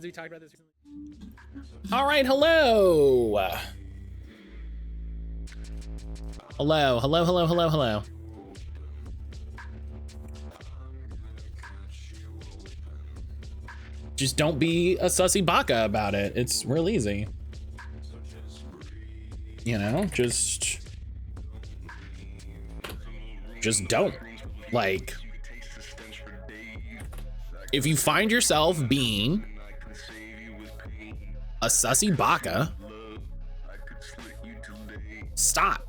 since we talked about this recently. All right, hello. Hello. Just don't be a sussy baka about it. It's real easy. You know, just don't. Like, if you find yourself being a sussy baka, stop.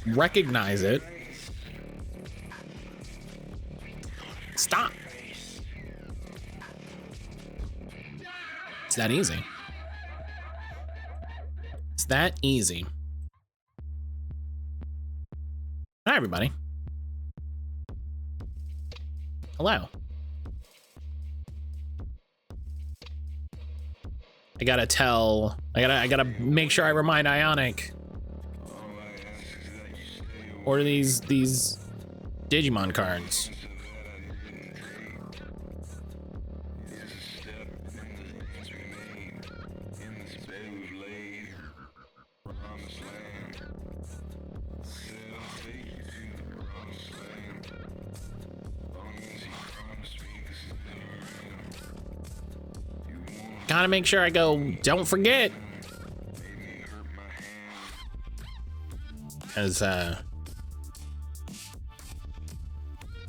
Recognize it. Stop. It's that easy. It's that easy. Hi, everybody. Hello. I gotta make sure I remind Ionic. Order these Digimon cards. Gotta make sure I go, don't forget. As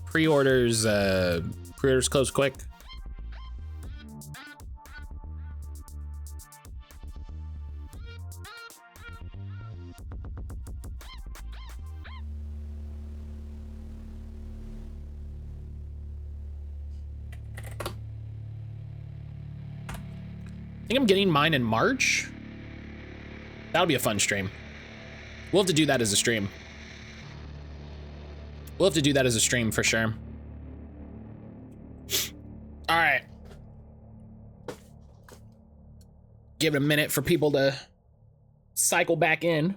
pre-orders close quick. I think I'm getting mine in March. That'll be a fun stream. We'll have to do that as a stream. We'll have to do that as a stream for sure. All right. Give it a minute for people to cycle back in.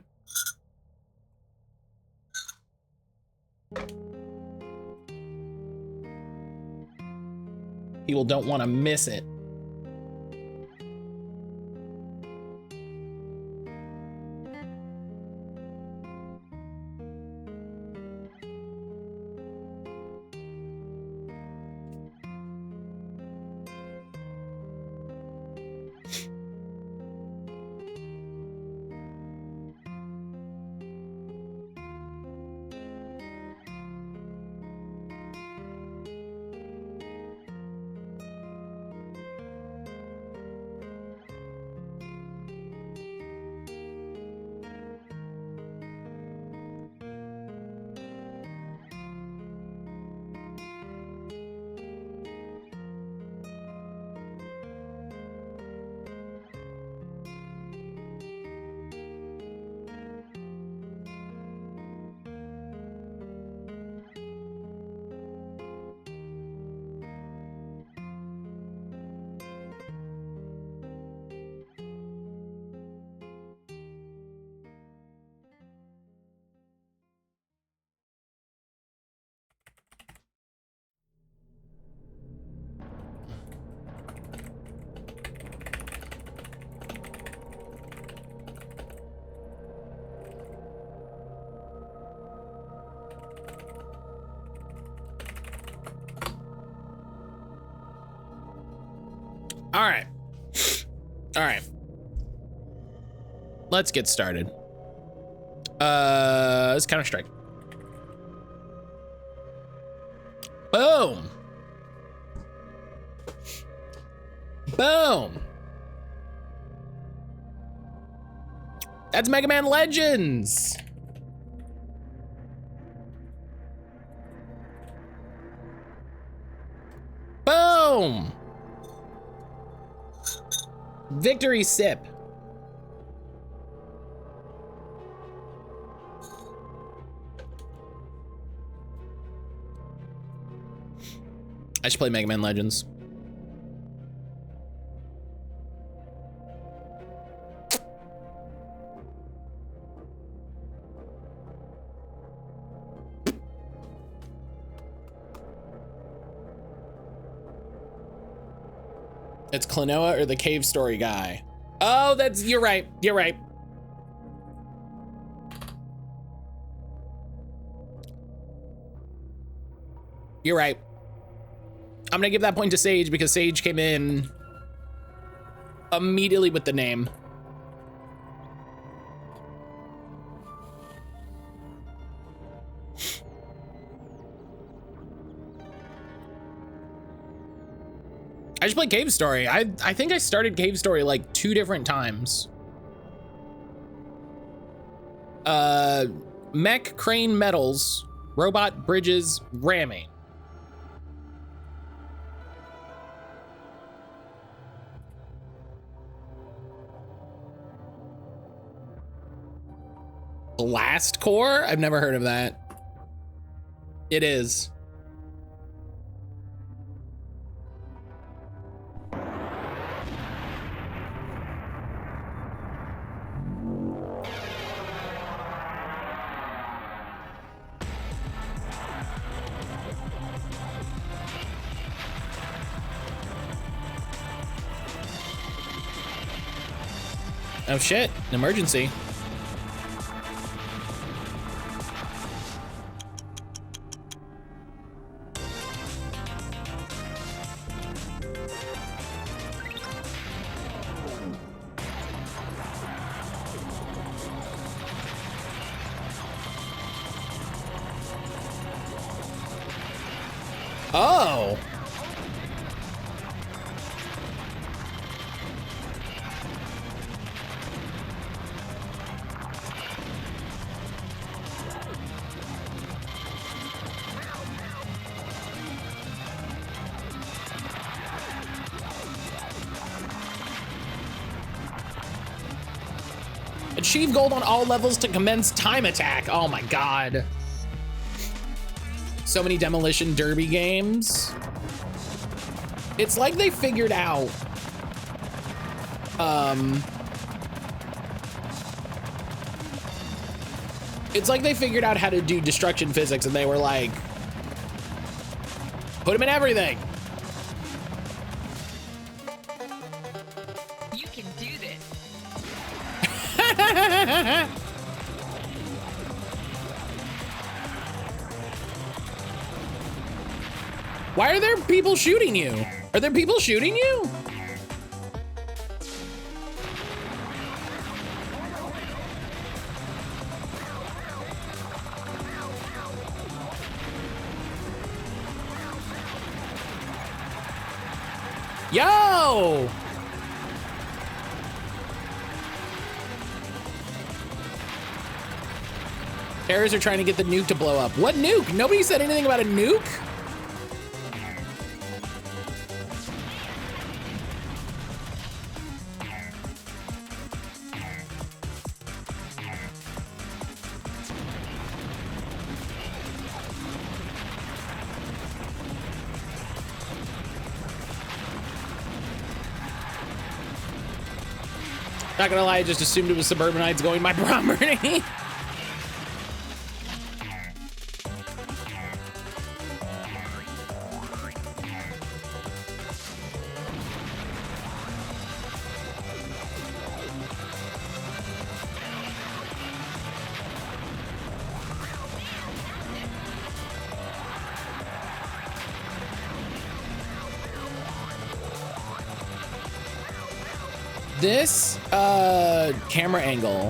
People don't want to miss it. All right. Let's get started. It's Counter-Strike. Boom. Boom. That's Mega Man Legends. Boom. Victory sip. I should play Mega Man Legends. It's Klonoa or the cave story guy. Oh, you're right. You're right. You're right. I'm gonna give that point to Sage because Sage came in immediately with the name. I just played Cave Story. I think I started Cave Story like 2 different times. Mech, crane, metals, robot, bridges, ramming. Blast core? I've never heard of that. It is. Oh shit, an emergency. Oh. Achieve gold on all levels to commence time attack. Oh my god. So many demolition derby games. It's like they figured out it's like they figured out how to do destruction physics and they were like, put them in everything. You can do this. Why are there people shooting you? Are there people shooting you? Yo! Terrorists are trying to get the nuke to blow up. What nuke? Nobody said anything about a nuke? Not gonna lie, I just assumed it was suburbanites going my property. This camera angle.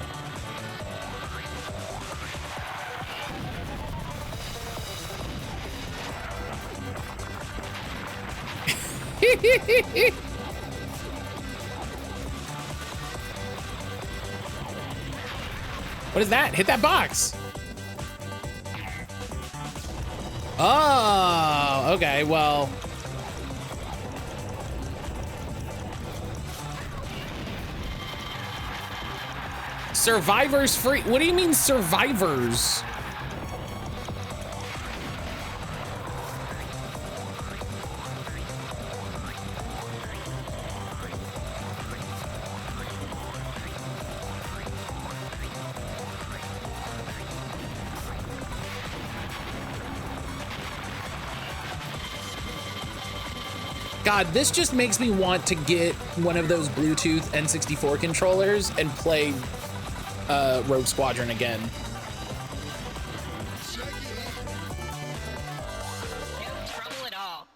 What is that? Hit that box. Oh, okay, well. Survivors free. What do you mean survivors? God, this just makes me want to get one of those Bluetooth N64 controllers and play Rogue Squadron again. No trouble at all.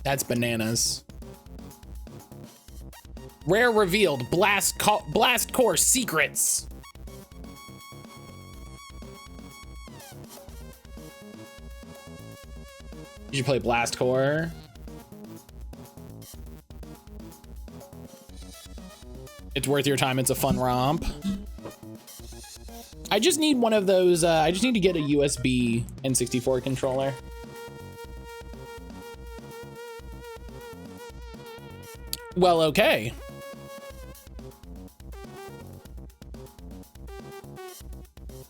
That's bananas. Rare revealed, Blast Core secrets. You should play Blast Core. It's worth your time. It's a fun romp. I just need one of those. I just need to get a USB N64 controller. Well, okay.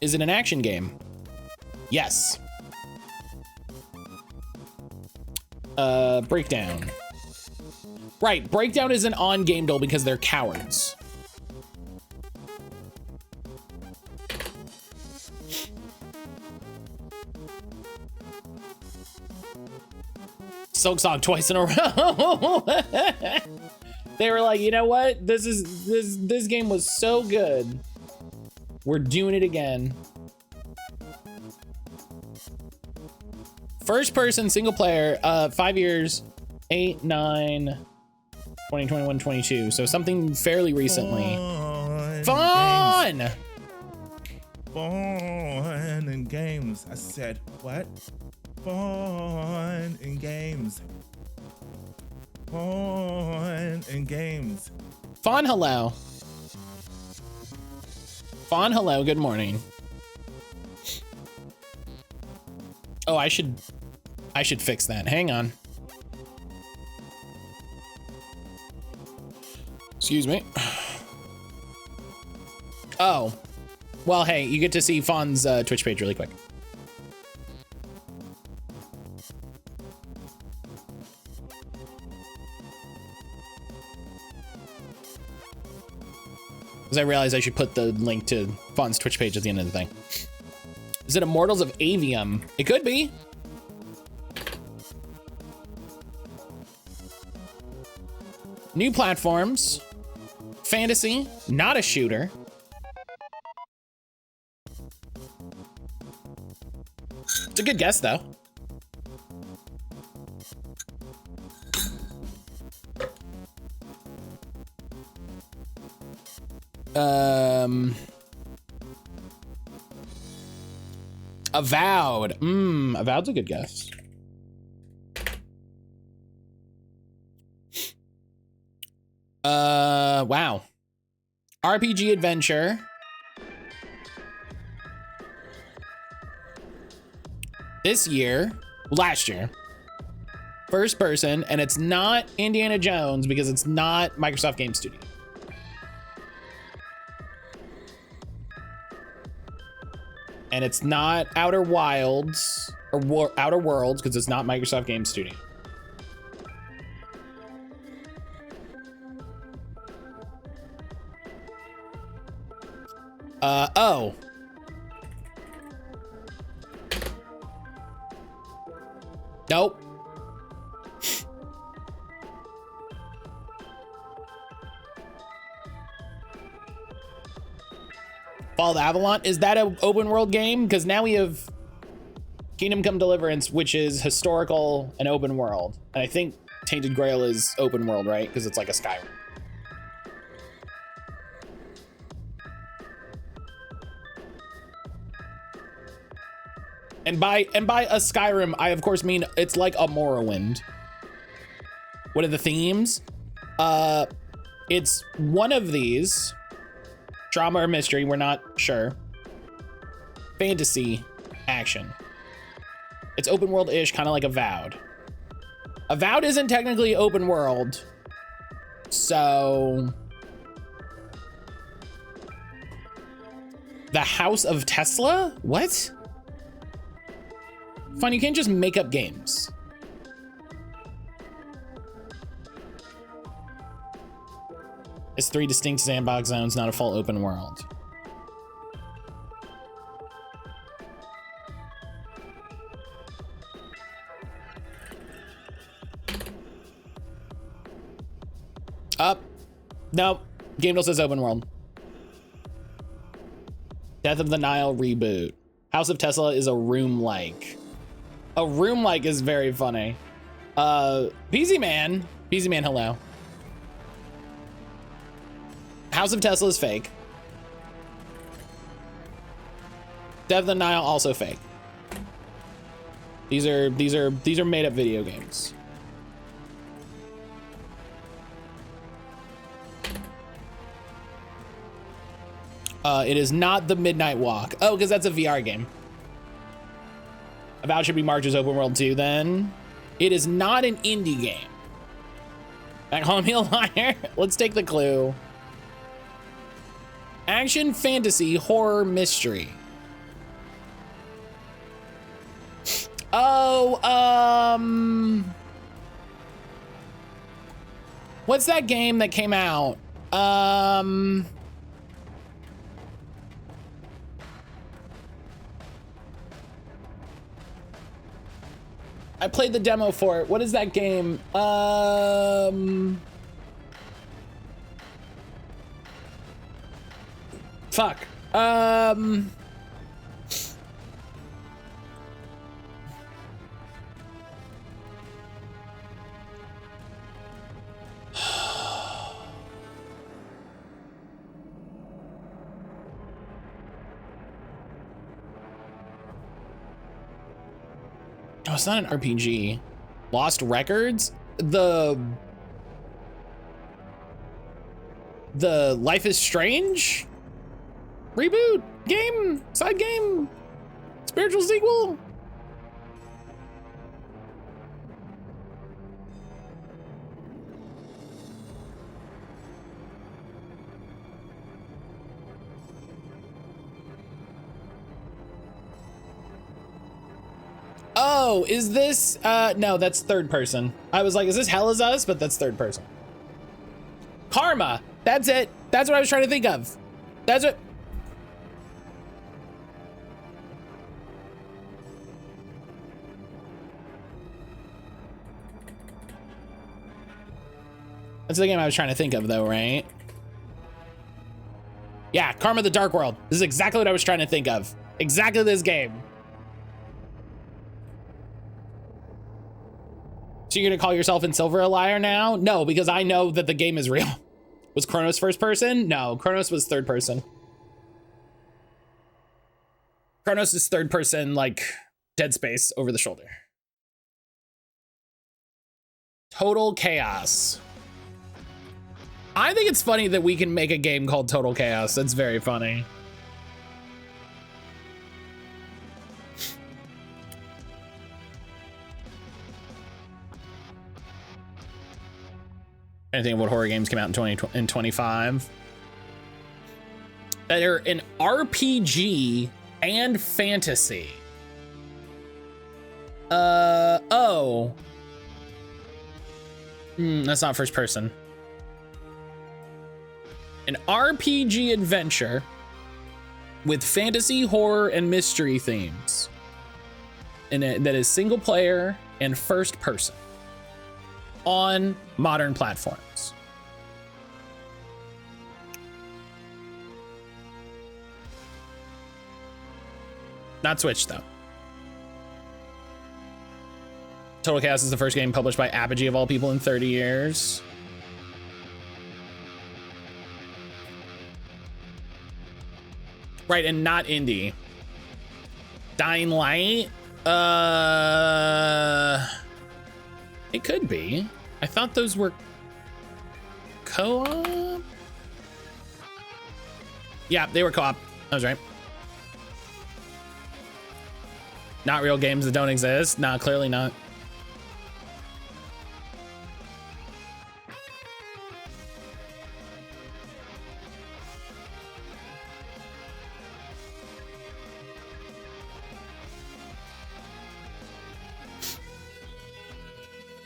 Is it an action game? Yes. Breakdown. Right, Breakdown isn't on Game Duel because they're cowards. Silksong twice in a row. They were like, you know what? This game was so good. We're doing it again. First person, single player, 5 years, 8, 9, 2021, 22. So something fairly recently. Fun! Fun and games. I said, what? Fun and games. Fun and games. Fawn, hello. Fawn, hello, good morning. Oh, I should fix that. Hang on. Excuse me. Oh. Well, hey, you get to see Fawn's Twitch page really quick. Because I realized I should put the link to Fawn's Twitch page at the end of the thing. Is it Immortals of Avium? It could be. New platforms. Fantasy, not a shooter. It's a good guess, though. Avowed. Avowed's a good guess. Wow. RPG adventure. Last year. First person, and it's not Indiana Jones because it's not Microsoft Game Studio. And it's not Outer Wilds or Outer Worlds because it's not Microsoft Game Studio. Oh. Nope. Fall of Avalon, is that an open world game? Because now we have Kingdom Come Deliverance, which is historical and open world. And I think Tainted Grail is open world, right? Because it's like a Skyrim. And by a Skyrim, I of course mean it's like a Morrowind. What are the themes? It's one of these. Drama or mystery, we're not sure. Fantasy, action. It's open world-ish, kind of like Avowed. Avowed isn't technically open world. So... The House of Tesla? What? Fine, you can't just make up games. It's 3 distinct sandbox zones, not a full open world. Nope. Game Deal says open world. Death of the Nile reboot. House of Tesla is a room-like. A room-like is very funny. PZ Man, hello. House of Tesla is fake. Death of the Nile also fake. These are made up video games. It is not the Midnight Walk. Oh, because that's a VR game. About should be March's open world too, then. It is not an indie game. Back calling me a liar. Let's take the clue. Action, fantasy, horror, mystery. Oh, what's that game that came out? I played the demo for it. What is that game? Fuck. Oh, it's not an RPG. Lost Records? The Life is Strange reboot game, side game, spiritual sequel. Oh, is this, no, that's third person. I was like, is this Hell Is Us? But that's third person. Karma, that's it. That's what I was trying to think of. That's what. That's the game I was trying to think of though, right? Yeah, Karma the Dark World. This is exactly what I was trying to think of. Exactly this game. So you're gonna call yourself and Silver a liar now? No, because I know that the game is real. Was Chronos first person? No, Chronos was third person. Chronos is third person, like Dead Space over the shoulder. Total Chaos. I think it's funny that we can make a game called Total Chaos. That's very funny. I think of what horror games came out in 2025 that are an RPG and fantasy. That's not first person. An RPG adventure with fantasy, horror, and mystery themes, and that is single player and first person on modern platforms. Not Switch though. Total Chaos is the first game published by Apogee of all people in 30 years. Right, and not indie. Dying Light? It could be. I thought those were co-op? Yeah, they were co-op. I was right. Not real games that don't exist? Nah, clearly not.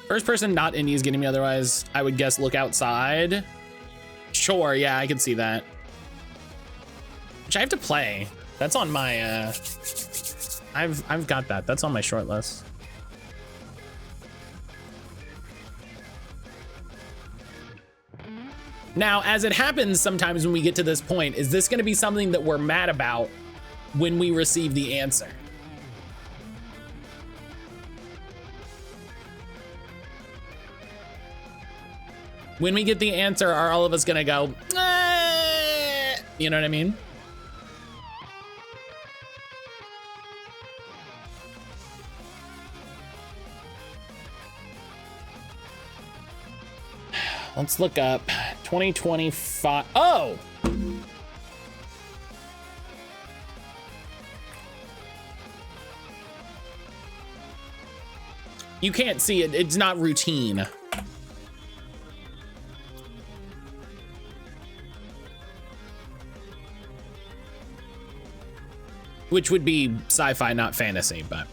First person, not indie is getting me. Otherwise, I would guess Look Outside. Sure, yeah, I can see that. Which I have to play. That's on my, I've got that. That's on my short list. Now, as it happens sometimes when we get to this point, is this going to be something that we're mad about when we receive the answer? When we get the answer, are all of us going to go, you know what I mean? Let's look up 2025. Oh! You can't see it. It's not routine. Which would be sci-fi, not fantasy, but.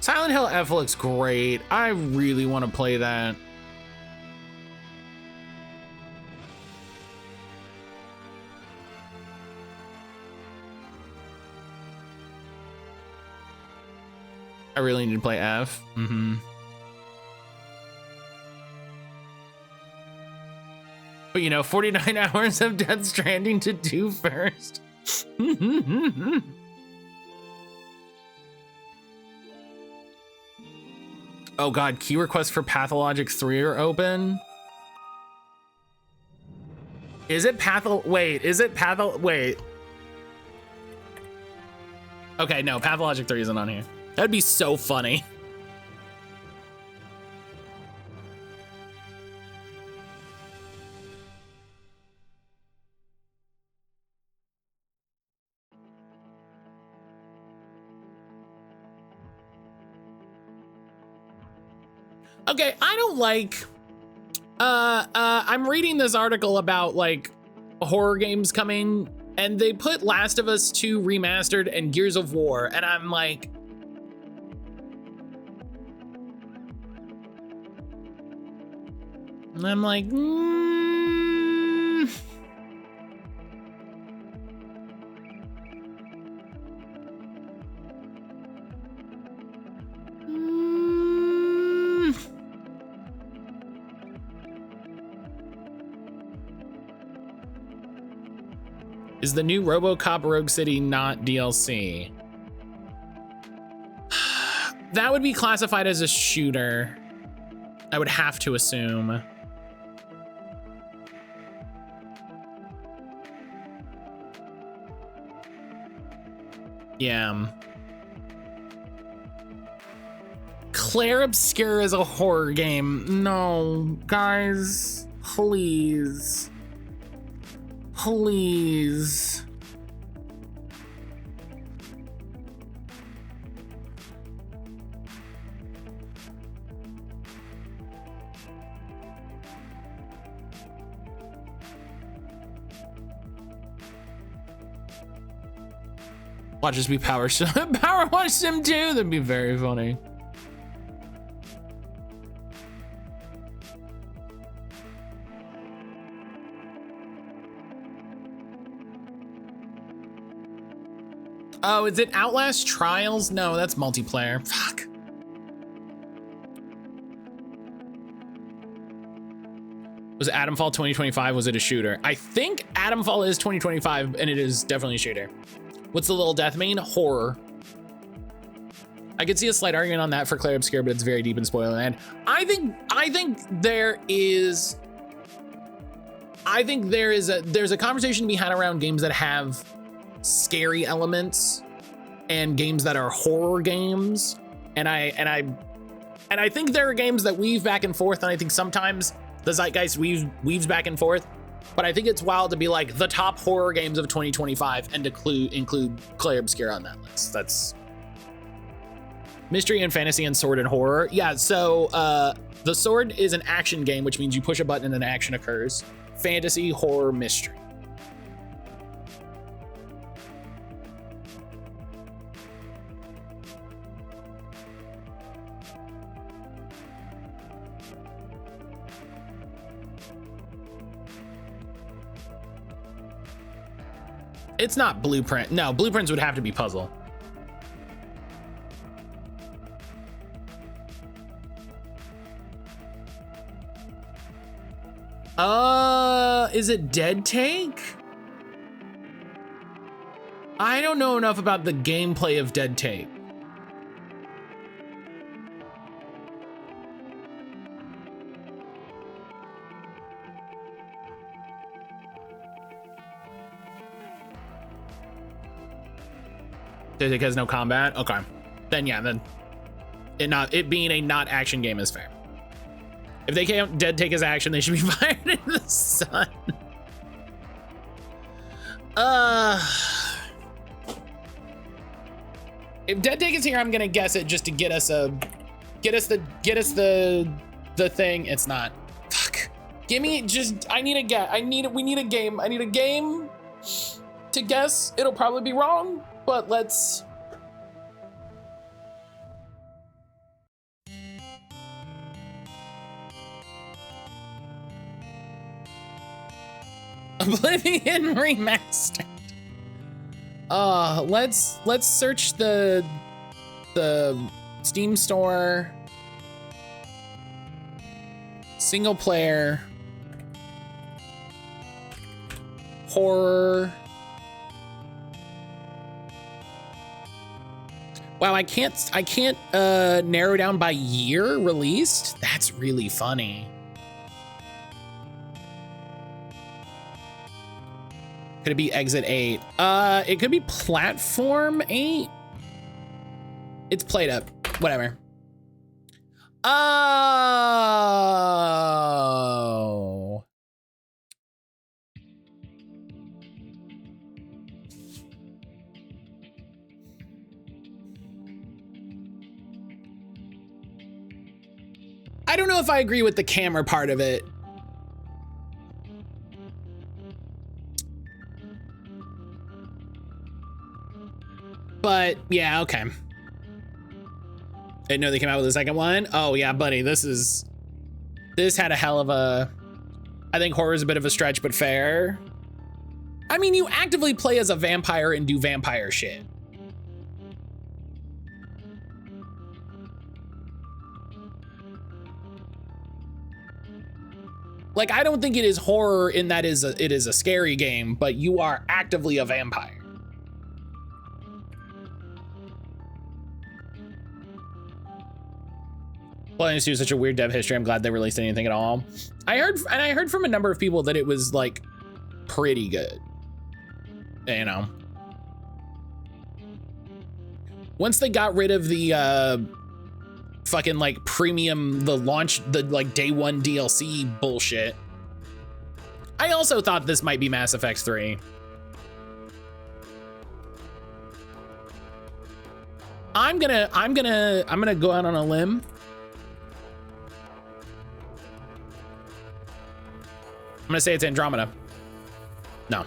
Silent Hill F looks great. I really want to play that. I really need to play F. But you know, 49 hours of Death Stranding to do first. Oh God, key requests for Pathologic 3 are open. Is it wait, wait. Okay, no, Pathologic 3 isn't on here. That'd be so funny. Okay, I don't like, I'm reading this article about like horror games coming, and they put Last of Us 2 Remastered and Gears of War, and I'm like, Is the new RoboCop Rogue City not DLC? That would be classified as a shooter. I would have to assume. Yeah. Claire Obscure is a horror game. No, guys, please. Please. Watch us be Power Wash Sim 2. That'd be very funny. Oh, is it Outlast Trials? No, that's multiplayer. Fuck. Was Adamfall 2025? Was it a shooter? I think Adamfall is 2025, and it is definitely a shooter. What's the little death mean? Horror. I could see a slight argument on that for Claire Obscure, but it's very deep in spoiler land. I think there's a conversation to be had around games that have scary elements and games that are horror games, and I think there are games that weave back and forth, and I think sometimes the zeitgeist weaves back and forth, but I think it's wild to be like the top horror games of 2025 and to include Claire Obscure on that list. Mystery and fantasy and sword and horror. Yeah, so the sword is an action game, which means you push a button and an action occurs. Fantasy, horror, mystery. It's not Blueprint. No, Blueprints would have to be puzzle. Is it Dead Take? I don't know enough about the gameplay of Dead Take. Dead Take has no combat? Okay. Then yeah, then it being a not action game is fair. If they can't Dead Take as action, they should be fired in the sun. If Dead Take is here, I'm gonna guess it just to get us the thing. It's not. Fuck. Give me just. I need a guess. We need a game. I need a game to guess. It'll probably be wrong, but let's. Oblivion Remastered. Let's search the Steam store. Single player. Horror. Wow, I can't narrow down by year released. That's really funny. Could it be Exit 8? It could be Platform 8. It's played up. Whatever. Oh. I don't know if I agree with the camera part of it. But yeah, okay. Didn't know they came out with a second one. Oh yeah, buddy, this had a hell of a, I think horror is a bit of a stretch, but fair. I mean, you actively play as a vampire and do vampire shit. Like, I don't think it is horror in that it is a scary game, but you are actively a vampire. Well, to such a weird dev history. I'm glad they released anything at all. I heard from a number of people that it was like pretty good. You know, once they got rid of the fucking like premium, the like day one DLC bullshit. I also thought this might be Mass Effect 3. I'm gonna go out on a limb. I'm gonna say it's Andromeda. No.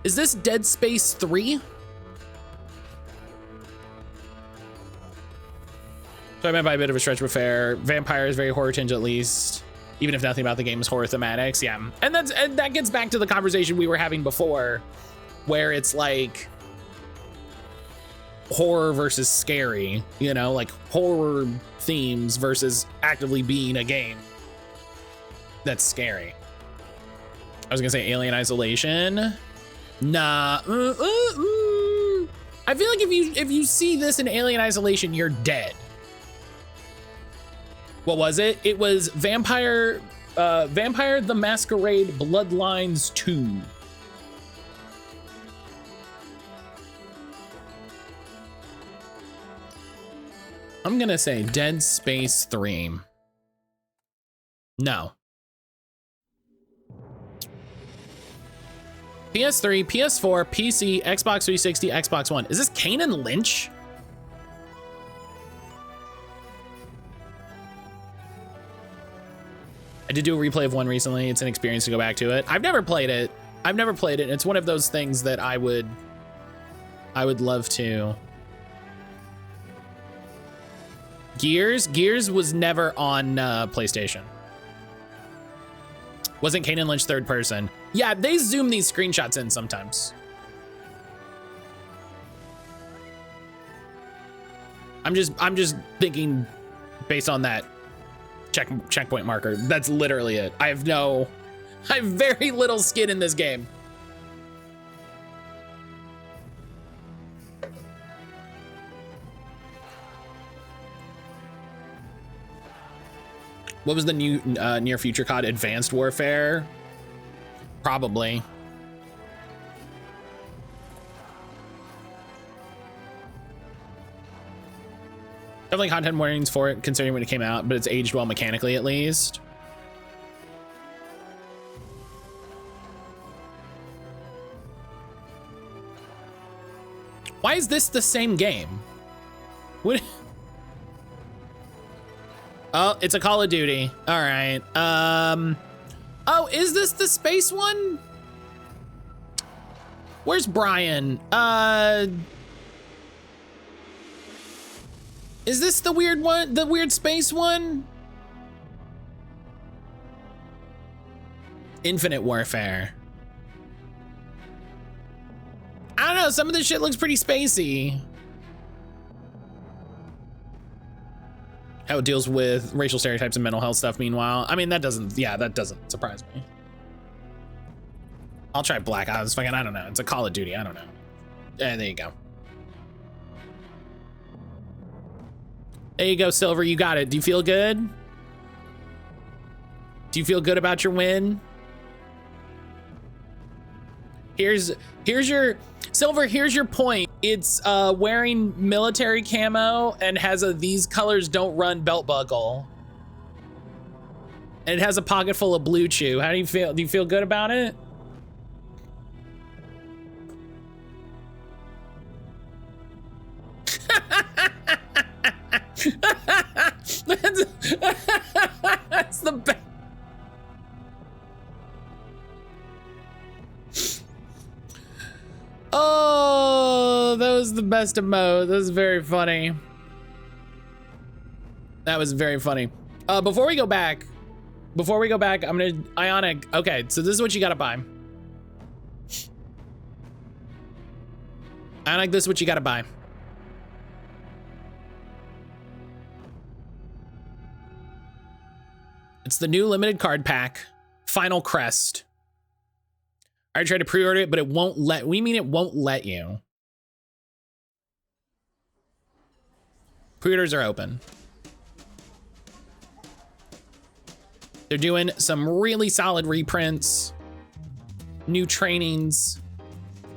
Is this Dead Space 3? So I meant by a bit of a stretch, but fair. Vampire is very horror tinged at least, even if nothing about the game is horror thematics. Yeah, and that gets back to the conversation we were having before, where it's like horror versus scary, you know, like horror themes versus actively being a game that's scary. I was gonna say Alien Isolation. Nah. I feel like if you see this in Alien Isolation, you're dead. What was it? It was Vampire the Masquerade Bloodlines 2. I'm gonna say Dead Space 3. No. PS3, PS4, PC, Xbox 360, Xbox One. Is this Kane and Lynch? I did do a replay of one recently. It's an experience to go back to it. I've never played it. It's one of those things that I would love to. Gears was never on PlayStation. Wasn't Kane and Lynch third person? Yeah, they zoom these screenshots in sometimes. I'm just thinking based on that checkpoint marker. That's literally it. I have very little skin in this game. What was the new near future COD? Advanced Warfare? Probably. Definitely content warnings for it considering when it came out, but it's aged well mechanically at least. Why is this the same game? What? Oh, it's a Call of Duty. All right. Oh, is this the space one? Where's Brian? Is this the weird one? The weird space one? Infinite Warfare. I don't know. Some of this shit looks pretty spacey. How it deals with racial stereotypes and mental health stuff, meanwhile. I mean, that doesn't surprise me. I'll try Black Ops. Fucking, I don't know. It's a Call of Duty. I don't know. There you go. There you go, Silver. You got it. Do you feel good? Do you feel good about your win? Here's your Silver. Here's your point. It's wearing military camo and has a "these colors don't run" belt buckle. And it has a pocket full of blue chew. How do you feel? Do you feel good about it? That's the best. Oh, that was the best emote. That was very funny. That was very funny. Before we go back, I'm gonna Ionic. Okay, so this is what you gotta buy. Ionic, this is what you gotta buy. It's the new limited card pack, Final Crest. I tried to pre-order it, but it won't let, it won't let you. Pre-orders are open. They're doing some really solid reprints, new trainings,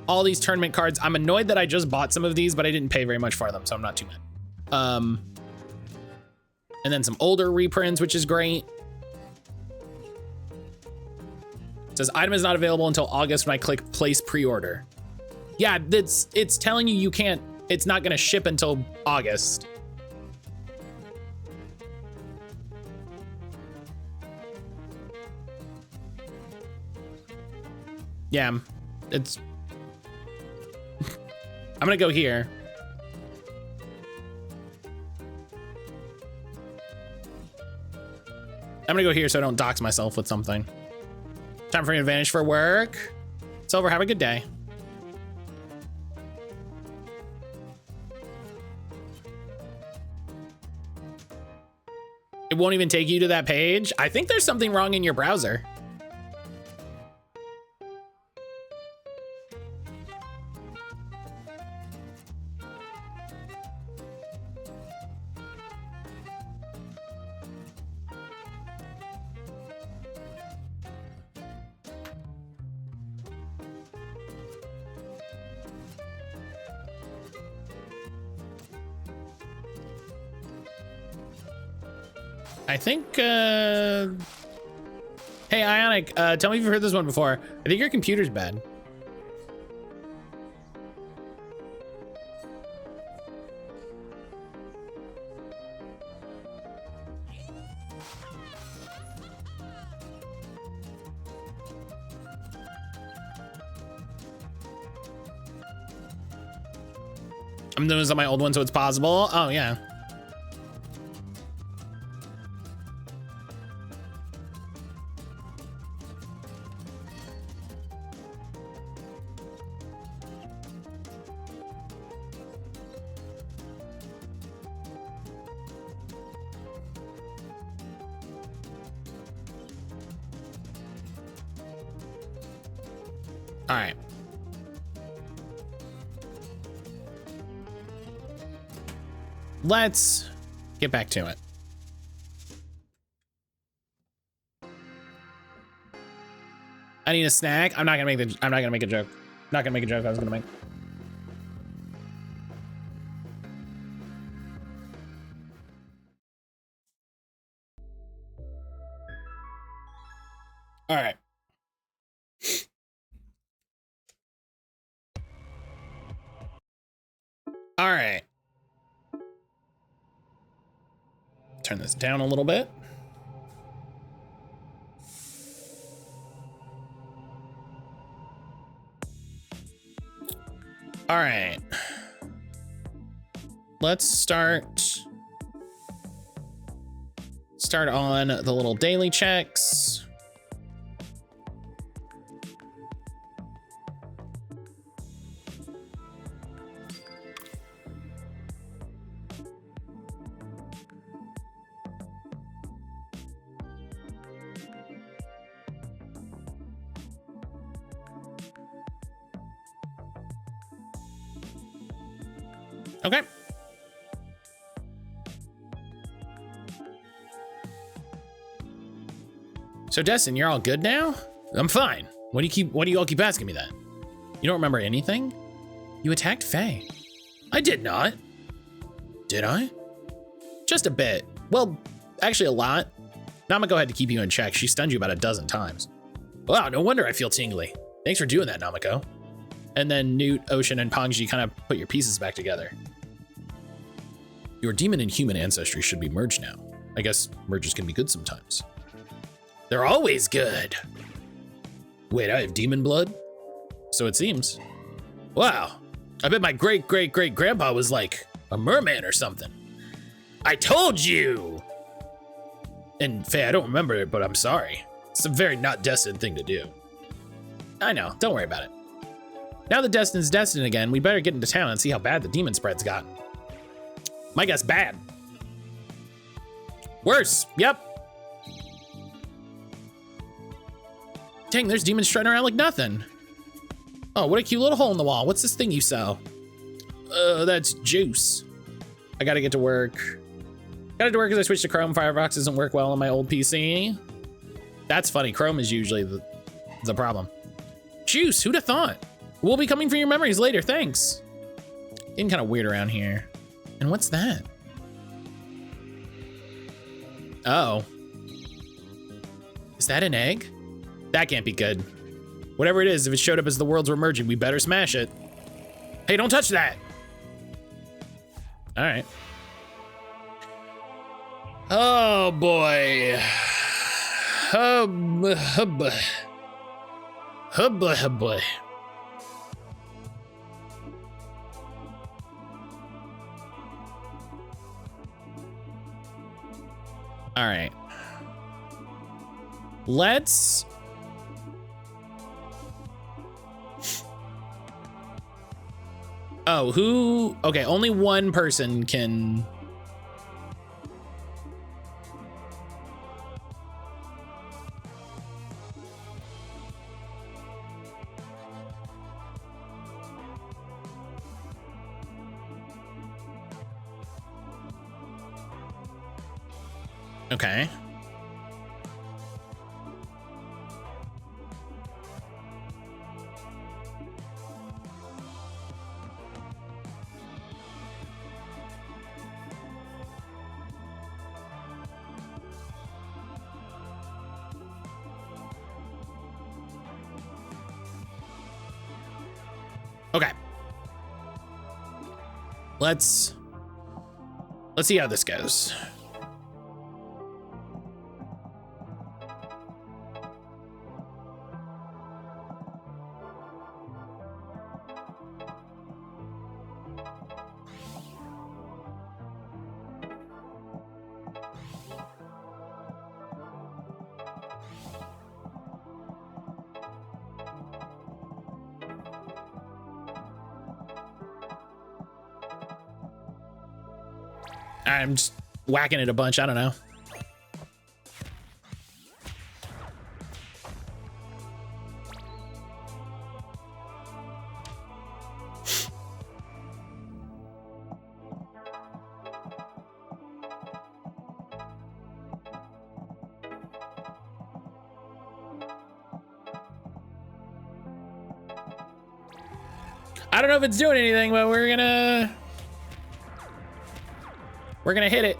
all these tournament cards. I'm annoyed that I just bought some of these, but I didn't pay very much for them, so I'm not too mad. And then some older reprints, which is great. It says item is not available until August when I click place pre-order. Yeah, it's telling you can't, it's not gonna ship until August. Yeah, it's, I'm gonna go here. I'm gonna go here so I don't dox myself with something. Time for an advantage for work. Silver, have a good day. It won't even take you to that page. I think there's something wrong in your browser. I think, hey, Ionic, tell me if you've heard this one before. I think your computer's bad. I'm doing this on my old one, so it's possible. Oh, yeah. All right. Let's get back to it. I need a snack. I'm not gonna make a joke. Not gonna make a joke I was gonna make. All right. All right. Turn this down a little bit. All right. Let's start on the little daily checks. Okay. So Destin, you're all good now? I'm fine. Why do you all keep asking me that? You don't remember anything? You attacked Faye. I did not. Did I? Just a bit. Well, actually a lot. Now I'm gonna go ahead to keep you in check. She stunned you about a dozen times. Wow, no wonder I feel tingly. Thanks for doing that, Namiko. And then Newt, Ocean, and Pongji kind of put your pieces back together. Your demon and human ancestry should be merged now. I guess mergers can be good sometimes. They're always good. Wait, I have demon blood? So it seems. Wow, I bet my great-great-great-grandpa was like a merman or something. I told you! And Faye, I don't remember it, but I'm sorry. It's a very not destined thing to do. I know, don't worry about it. Now that Destin's destined again, we better get into town and see how bad the demon spread's gotten. My guess, bad. Worse, yep. Dang, there's demons strutting around like nothing. Oh, what a cute little hole in the wall. What's this thing you sell? That's juice. I gotta get to work. Gotta get to work because I switched to Chrome. Firefox doesn't work well on my old PC. That's funny. Chrome is usually the problem. Juice, who'd have thought? We'll be coming for your memories later, thanks. Getting kind of weird around here. And what's that? Oh. Is that an egg? That can't be good. Whatever it is, if it showed up as the worlds were merging, we better smash it. Hey, don't touch that! All right. Oh boy. Oh boy. Oh boy, oh boy. All right. Let's... Oh, who? Okay, only one person can... Okay. Okay. Let's see how this goes. I'm just whacking it a bunch. I don't know. I don't know if it's doing anything, but we're gonna hit it.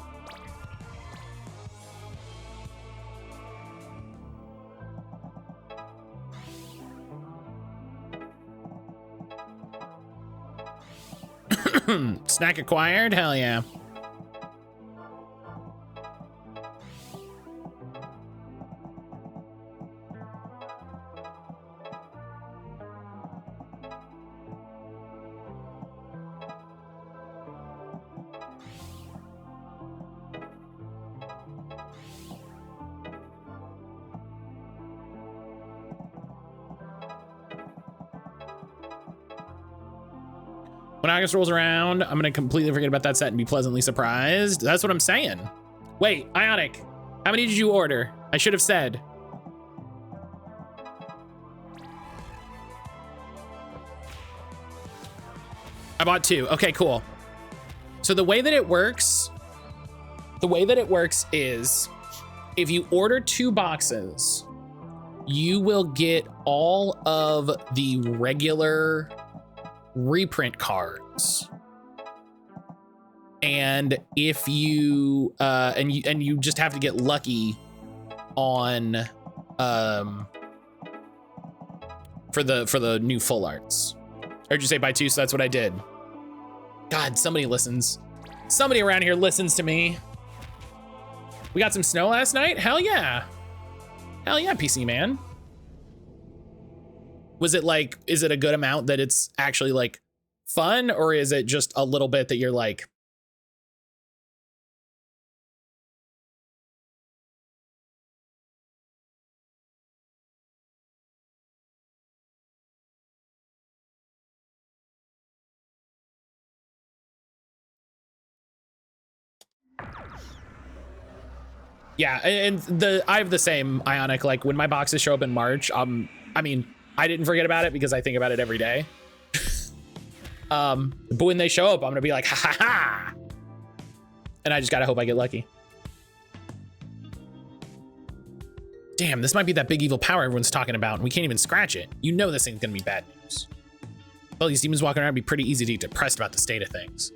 Snack acquired? Hell yeah. When August rolls around, I'm gonna completely forget about that set and be pleasantly surprised. That's what I'm saying. Wait, Ionic, how many did you order? I should have said. I bought 2. Okay, cool. So the way that it works is if you order 2 boxes, you will get all of the regular reprint cards, and if you and you just have to get lucky on for the new full arts. I heard you say buy 2, so that's what I did. God, somebody listens. Somebody around here listens to me. We got some snow last night. Hell yeah, PC man. Was it like, is it a good amount that it's actually like fun, or is it just a little bit that you're like, yeah, and I have the same, Ionic, like when my boxes show up in March, I mean, I didn't forget about it because I think about it every day. But when they show up, I'm gonna be like, ha ha ha. And I just gotta hope I get lucky. Damn, this might be that big evil power everyone's talking about, and we can't even scratch it. You know this thing's gonna be bad news. Well, these demons walking around would be pretty easy to get depressed about the state of things.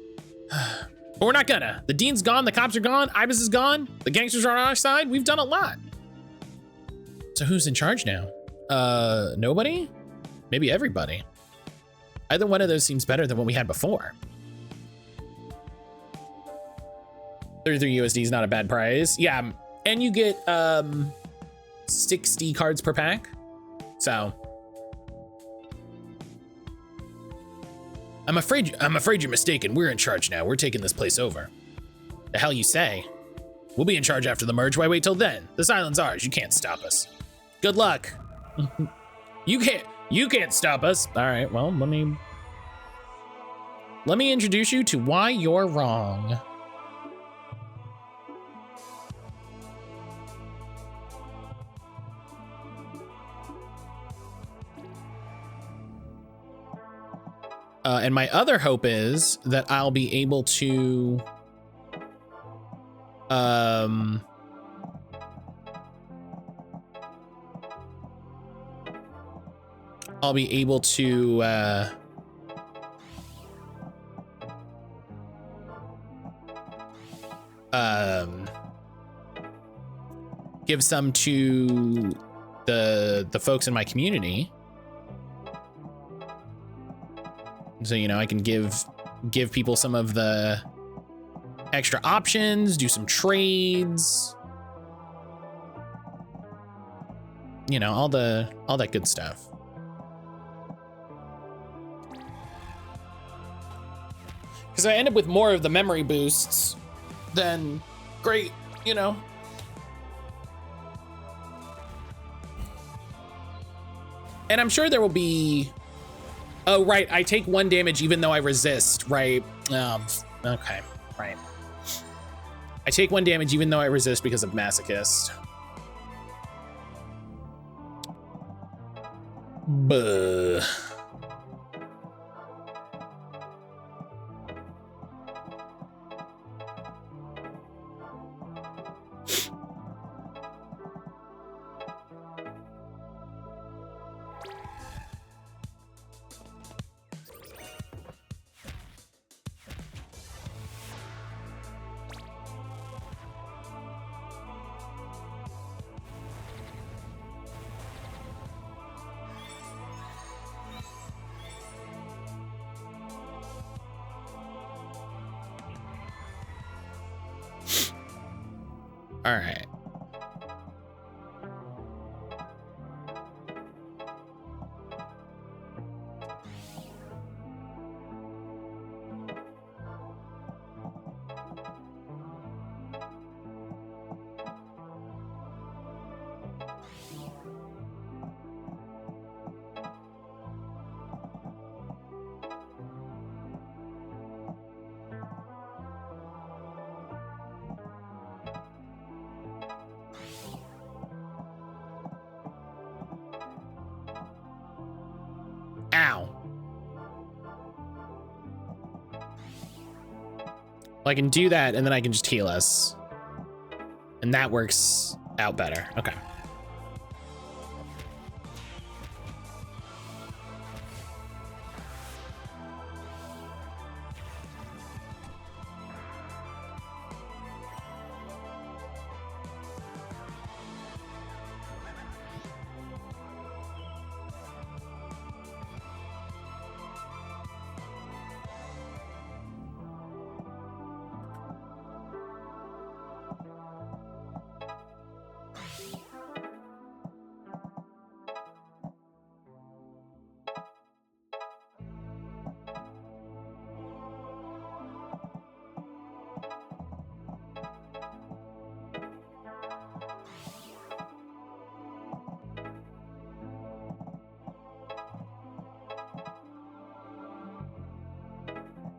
But we're not gonna. The dean's gone, the cops are gone, Ibis is gone, the gangsters are on our side. We've done a lot. So who's in charge now? Nobody? Maybe everybody. Either one of those seems better than what we had before. 33 USD is not a bad price. Yeah, and you get 60 cards per pack. So I'm afraid you're mistaken. We're in charge now. We're taking this place over. The hell you say? We'll be in charge after the merge. Why wait till then? This island's ours. You can't stop us. Good luck. You can't stop us. All right, well, let me introduce you to why you're wrong. And my other hope is that I'll be able to give some to the folks in my community. So, you know, I can give people some of the extra options, do some trades, you know, all that good stuff. Because I end up with more of the memory boosts, then great, you know. And I'm sure there will be, oh, right, I take 1 damage even though I resist, right? Okay, right. I take 1 damage even though I resist because of masochist. Buh. All right. Ow. Well, I can do that and then I can just heal us. And that works out better. Okay.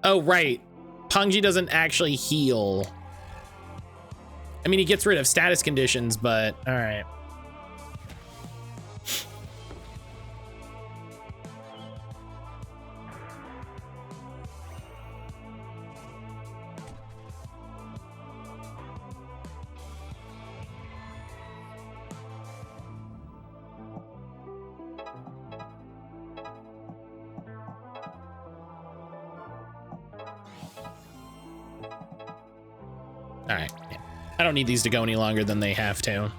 Oh, right. Pongji doesn't actually heal. I mean, he gets rid of status conditions, but all right. All right. Yeah. I don't need these to go any longer than they have to.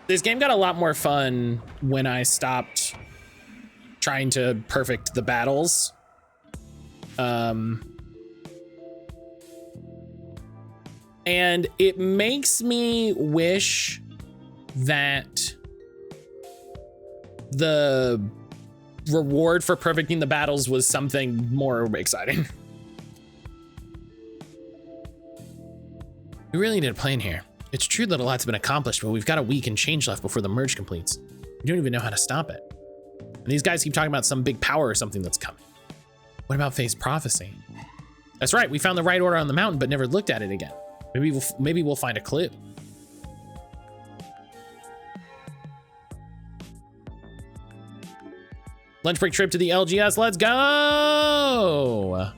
This game got a lot more fun when I stopped trying to perfect the battles. And it makes me wish that the reward for perfecting the battles was something more exciting. We really need a plan here. It's true that a lot's been accomplished, but we've got a week and change left before the merge completes. We don't even know how to stop it. And these guys keep talking about some big power or something that's coming. What about Faye's prophecy? That's right, we found the right order on the mountain, but never looked at it again. Maybe we'll find a clue. Lunch break trip to the LGS, let's go!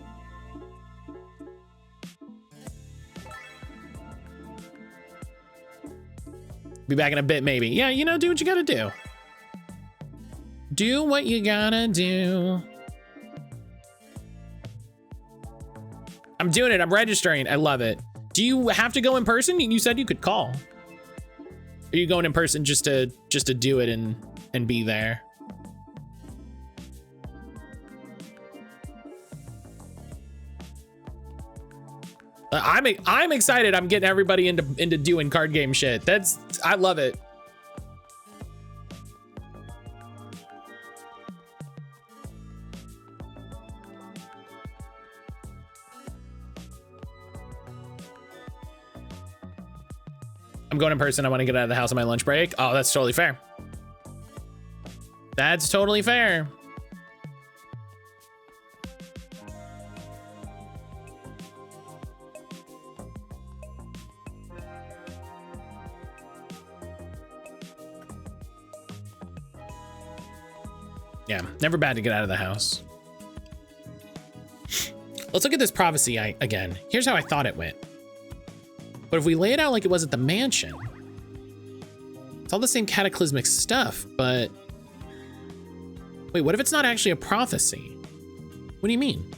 Be back in a bit, maybe. Yeah, you know, do what you gotta do. Do what you gotta do. I'm doing it, I'm registering, I love it. Do you have to go in person? You said you could call. Are you going in person just to do it and be there? I'm excited. I'm getting everybody into doing card game shit. I love it. I'm going in person. I want to get out of the house on my lunch break. Oh, that's totally fair. That's totally fair. Yeah, never bad to get out of the house. Let's look at this prophecy again. Here's how I thought it went. But if we lay it out like it was at the mansion, it's all the same cataclysmic stuff, but wait, what if it's not actually a prophecy? What do you mean?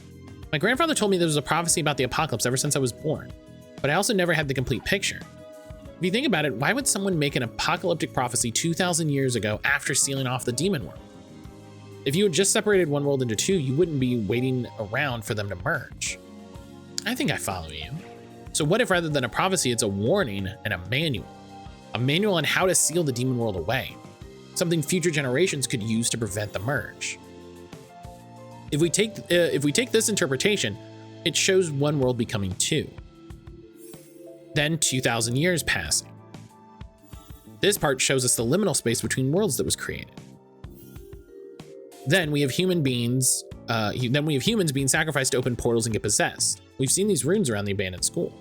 My grandfather told me there was a prophecy about the apocalypse ever since I was born, but I also never had the complete picture. If you think about it, why would someone make an apocalyptic prophecy 2,000 years ago after sealing off the demon world? If you had just separated one world into two, you wouldn't be waiting around for them to merge. I think I follow you. So what if rather than a prophecy, it's a warning and a manual on how to seal the demon world away, something future generations could use to prevent the merge. If we take this interpretation, it shows one world becoming two. Then 2,000 years passing. This part shows us the liminal space between worlds that was created. Then we have humans being sacrificed to open portals and get possessed. We've seen these runes around the abandoned school.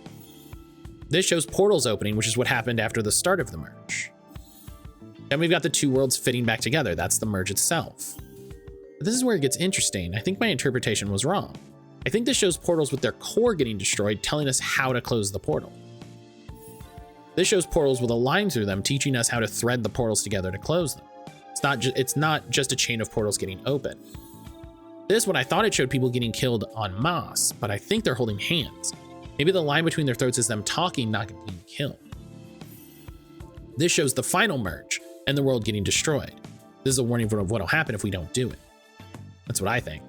This shows portals opening, which is what happened after the start of the merge. Then we've got the two worlds fitting back together. That's the merge itself. But this is where it gets interesting. I think my interpretation was wrong. I think this shows portals with their core getting destroyed, telling us how to close the portal. This shows portals with a line through them, teaching us how to thread the portals together to close them. It's not just a chain of portals getting open. This one, I thought it showed people getting killed en masse, but I think they're holding hands. Maybe the line between their throats is them talking, not being killed. This shows the final merge and the world getting destroyed. This is a warning of what'll happen if we don't do it. That's what I think.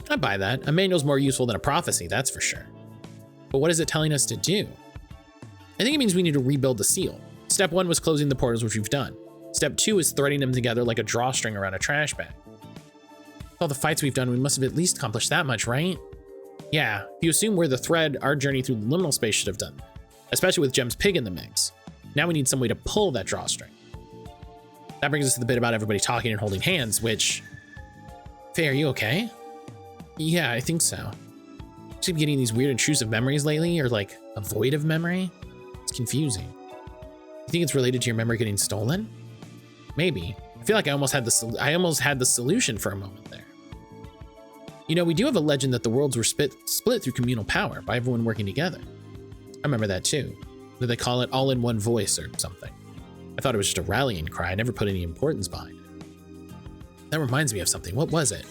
I buy that. A manual's more useful than a prophecy, that's for sure. But what is it telling us to do? I think it means we need to rebuild the seal. Step 1 was closing the portals, which we've done. Step 2 is threading them together like a drawstring around a trash bag. With all the fights we've done, we must have at least accomplished that much, right? Yeah, if you assume we're the thread, our journey through the liminal space should have done, especially with Gem's pig in the mix. Now we need some way to pull that drawstring. That brings us to the bit about everybody talking and holding hands, which... Faye, are you okay? Yeah, I think so. I keep getting these weird intrusive memories lately, or like a void of memory. It's confusing. You think it's related to your memory getting stolen? Maybe. I feel like I almost had the solution for a moment there. You know, we do have a legend that the worlds were split through communal power by everyone working together. I remember that too. Did they call it all in one voice or something? I thought it was just a rallying cry. I never put any importance behind it. That reminds me of something. What was it?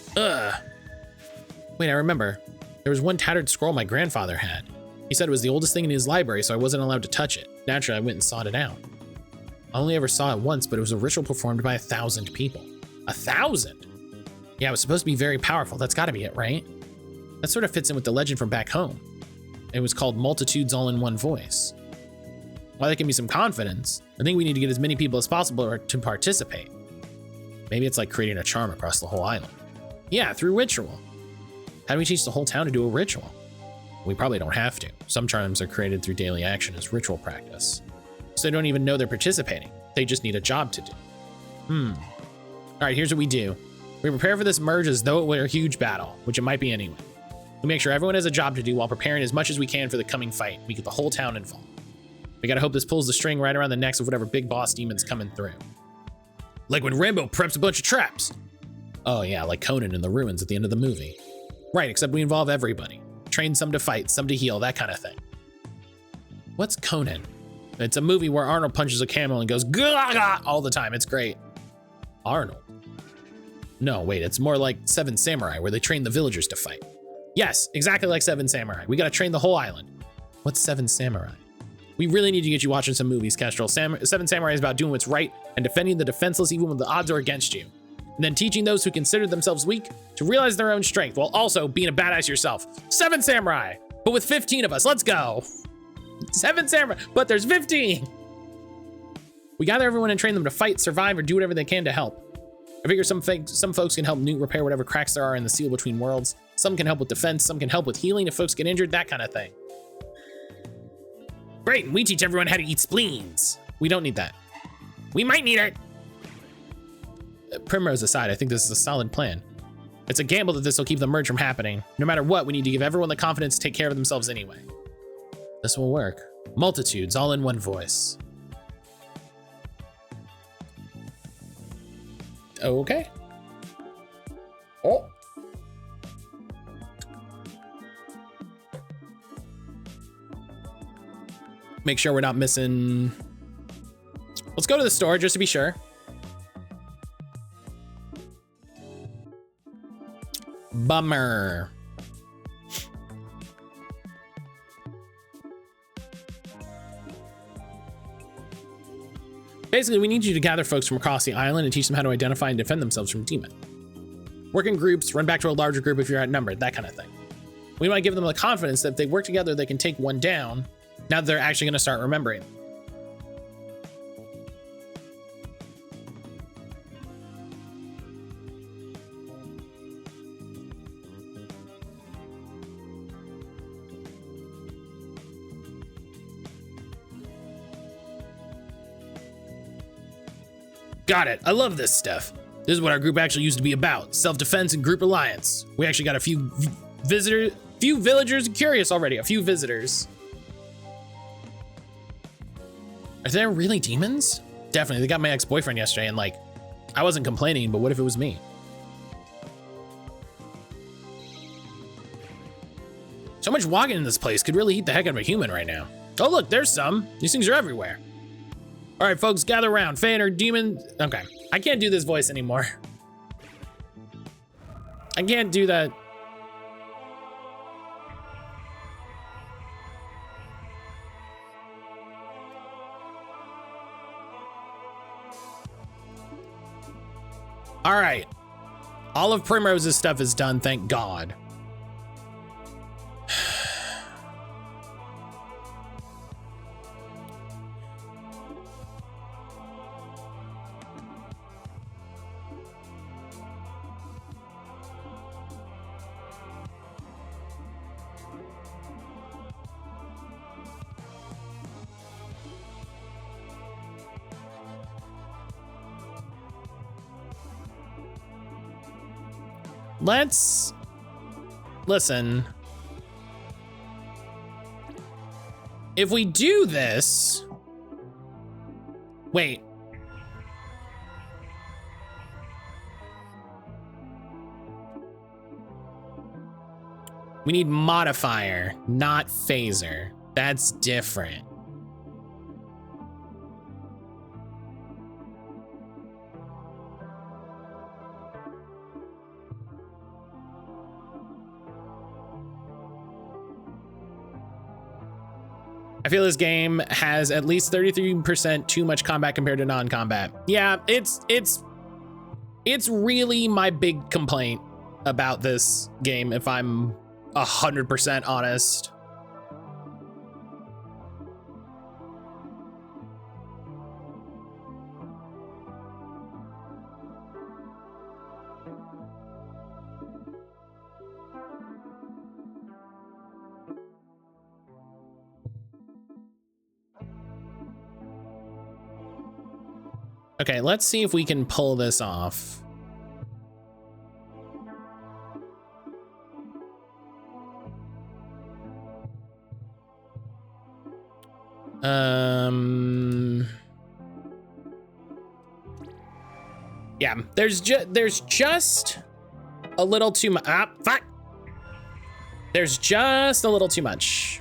Wait, I remember. There was one tattered scroll my grandfather had. He said it was the oldest thing in his library, so I wasn't allowed to touch it. Naturally, I went and sought it out. I only ever saw it once, but it was a ritual performed by 1,000 people. 1,000? Yeah, it was supposed to be very powerful. That's gotta be it, right? That sort of fits in with the legend from back home. It was called Multitudes All in One Voice. While that can be some confidence, I think we need to get as many people as possible to participate. Maybe it's like creating a charm across the whole island. Yeah, through ritual. How do we teach the whole town to do a ritual? We probably don't have to. Some charms are created through daily action as ritual practice. So they don't even know they're participating. They just need a job to do. All right, here's what we do. We prepare for this merge as though it were a huge battle, which it might be anyway. We make sure everyone has a job to do while preparing as much as we can for the coming fight. We get the whole town involved. We gotta hope this pulls the string right around the necks of whatever big boss demon's coming through. Like when Rambo preps a bunch of traps. Oh yeah, like Conan in the ruins at the end of the movie. Right, except we involve everybody. Train some to fight, some to heal, that kind of thing. What's Conan? It's a movie where Arnold punches a camel and goes gaga all the time. It's great. Arnold? No, wait, it's more like Seven Samurai, where they train the villagers to fight. Yes, exactly like Seven Samurai. We gotta train the whole island. What's Seven Samurai? We really need to get you watching some movies, Kestrel. Seven Samurai is about doing what's right and defending the defenseless even when the odds are against you. And then teaching those who consider themselves weak to realize their own strength while also being a badass yourself. Seven Samurai! But with 15 of us, let's go. 7 samurai, but there's 15. We gather everyone and train them to fight, survive, or do whatever they can to help. I figure some folks can help Newt repair whatever cracks there are in the seal between worlds. Some can help with defense, some can help with healing if folks get injured, that kind of thing. Great, and we teach everyone how to eat spleens. We don't need that. We might need it. Primrose aside, I think this is a solid plan. It's a gamble that this will keep the merge from happening. No matter what, we need to give everyone the confidence to take care of themselves anyway. This will work. Multitudes, all in one voice. Okay. Oh. Make sure we're not missing. Let's go to the store just to be sure. Bummer. Basically, we need you to gather folks from across the island and teach them how to identify and defend themselves from demon. Work in groups, run back to a larger group if you're outnumbered, that kind of thing. We want to give them the confidence that if they work together, they can take one down, now that they're actually going to start remembering. Got it. I love this stuff. This is what our group actually used to be about. Self-defense and group alliance. We actually got a few villagers curious already. A few visitors. Are there really demons? Definitely. They got my ex-boyfriend yesterday and like, I wasn't complaining, but what if it was me? So much walking in this place could really eat the heck out of a human right now. Oh look, there's some. These things are everywhere. All right, folks, gather around. Faye and her demon. Okay, I can't do this voice anymore. I can't do that. All right. All of Primrose's stuff is done, thank God. Let's listen. If we do this, wait. We need modifier, not phaser. That's different. I feel this game has at least 33% too much combat compared to non-combat. Yeah, it's really my big complaint about this game, if I'm 100% honest. Okay, let's see if we can pull this off. Yeah, there's just a little too much. Ah, fuck. There's just a little too much.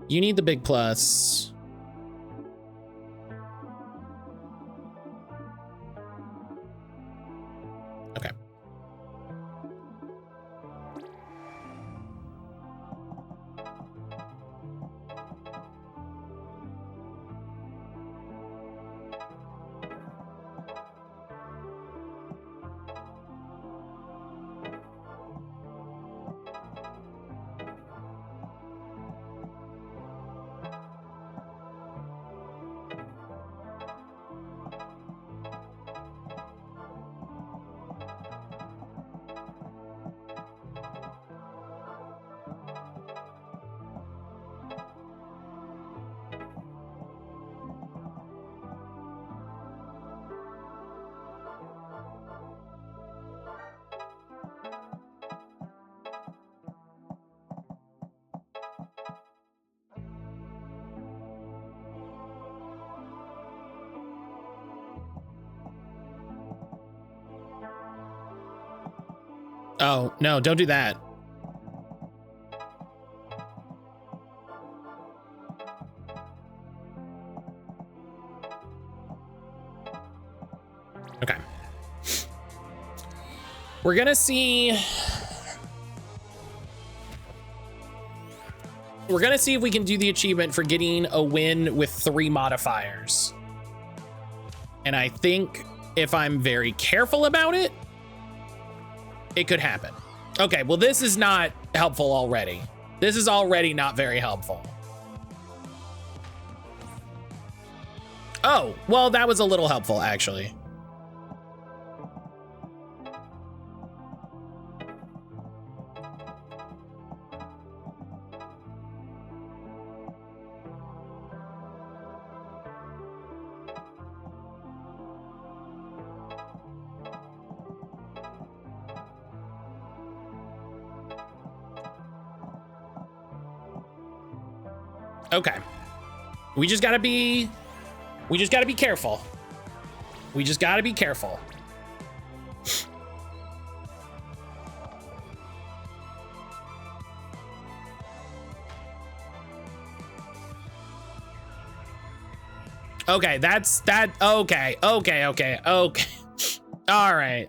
You need the big plus. Okay. Oh, no, don't do that. Okay. We're gonna see. We're gonna see if we can do the achievement for getting a win with 3 modifiers. And I think if I'm very careful about it, it could happen. Okay, well, this is not helpful already. This is already not very helpful. Oh, well, that was a little helpful, actually. Okay. We just gotta be careful. We just gotta be careful. Okay, okay. All right.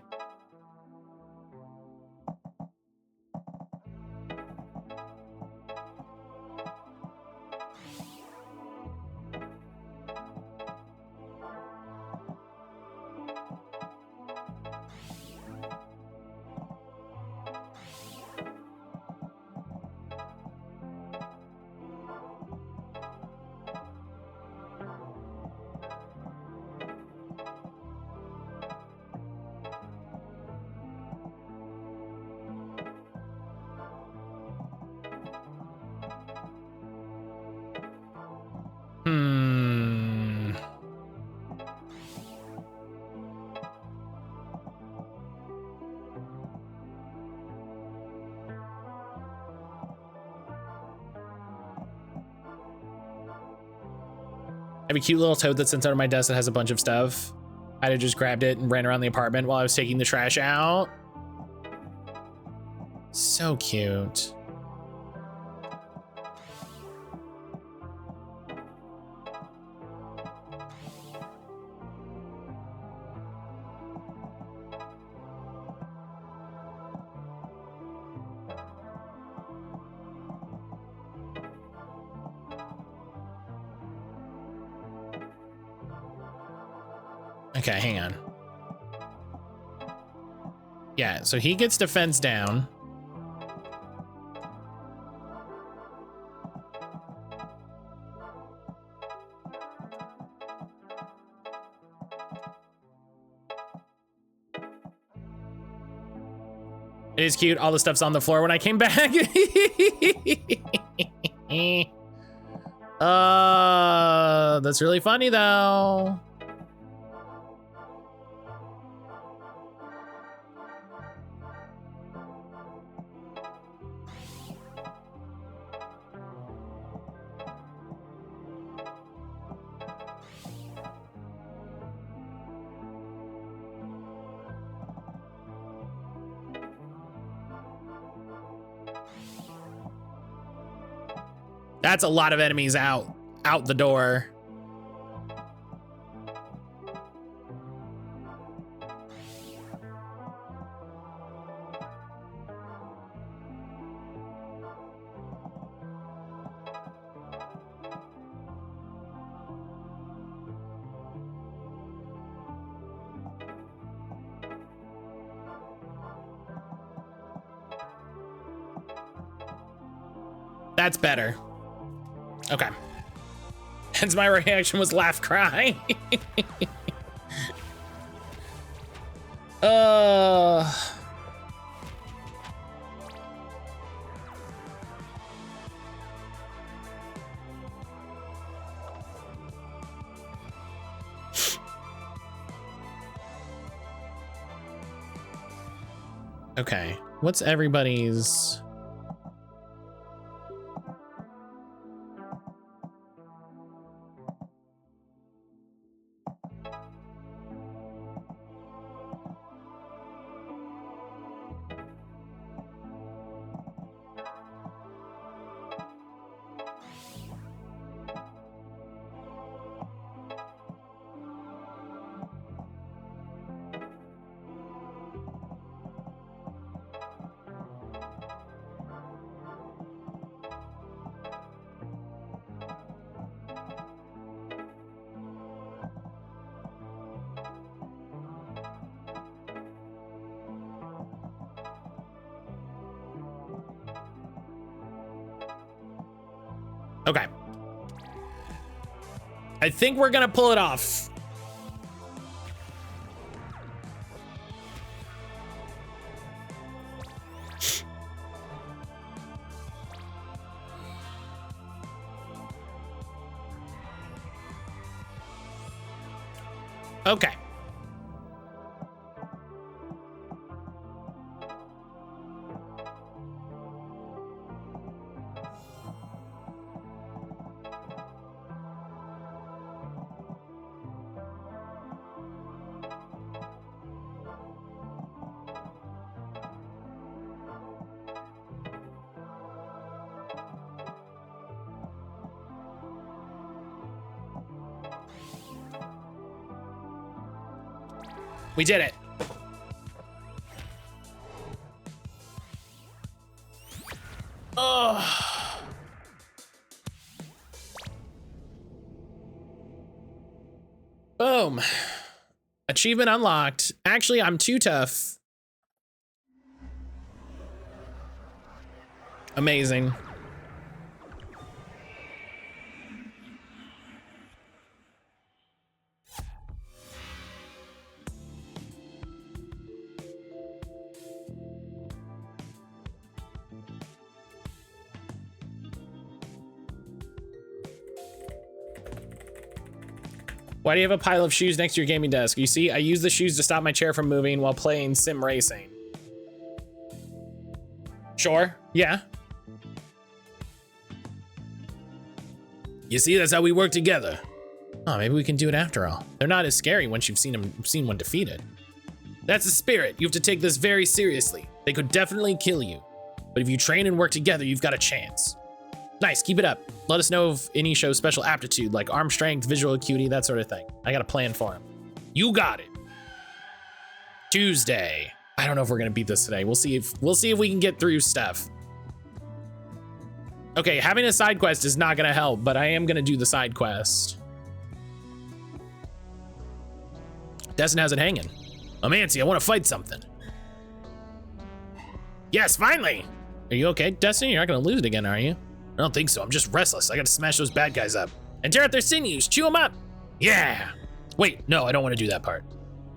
I have a cute little toad that sits under my desk that has a bunch of stuff. I'd have just grabbed it and ran around the apartment while I was taking the trash out. So cute. Okay, hang on. Yeah, so he gets defense down. It is cute. All the stuff's on the floor when I came back. That's really funny though. That's a lot of enemies out the door. That's better. Okay. Hence my reaction was laugh cry. Okay. What's everybody's... Okay. I think we're gonna pull it off. Okay. We did it. Oh. Boom. Achievement unlocked. Actually, I'm too tough. Amazing. Why do you have a pile of shoes next to your gaming desk? You see, I use the shoes to stop my chair from moving while playing sim racing. Sure, yeah. You see, that's how we work together. Oh, maybe we can do it after all. They're not as scary once you've seen one defeated. That's the spirit. You have to take this very seriously. They could definitely kill you. But if you train and work together, you've got a chance. Nice, keep it up. Let us know if any show special aptitude, like arm strength, visual acuity, that sort of thing. I got a plan for him. You got it. Tuesday. I don't know if we're gonna beat this today. We'll see if we can get through stuff. Okay, having a side quest is not gonna help, but I am gonna do the side quest. Destin has it hanging. I'm antsy, I wanna fight something. Yes, finally! Are you okay, Destin? You're not gonna lose it again, are you? I don't think so, I'm just restless. I gotta smash those bad guys up. And tear out their sinews, chew them up! Yeah! Wait, no, I don't wanna do that part.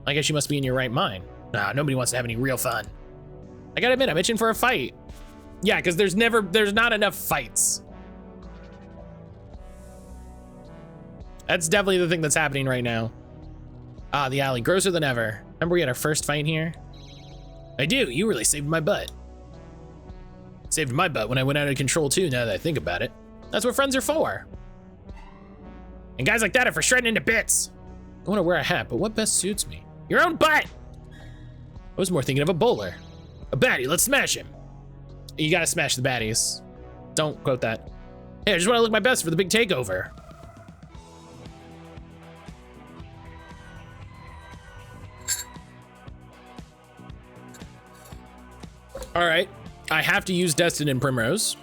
I guess you must be in your right mind. Nah, nobody wants to have any real fun. I gotta admit, I'm itching for a fight. Yeah, because there's not enough fights. That's definitely the thing that's happening right now. Ah, the alley, grosser than ever. Remember we had our first fight here? I do, you really saved my butt. Saved my butt when I went out of control too, now that I think about it. That's what friends are for. And guys like that are for shredding into bits. I wanna wear a hat, but what best suits me? Your own butt! I was more thinking of a bowler. A baddie, let's smash him. You gotta smash the baddies. Don't quote that. Hey, I just wanna look my best for the big takeover. All right, I have to use Destin and Primrose.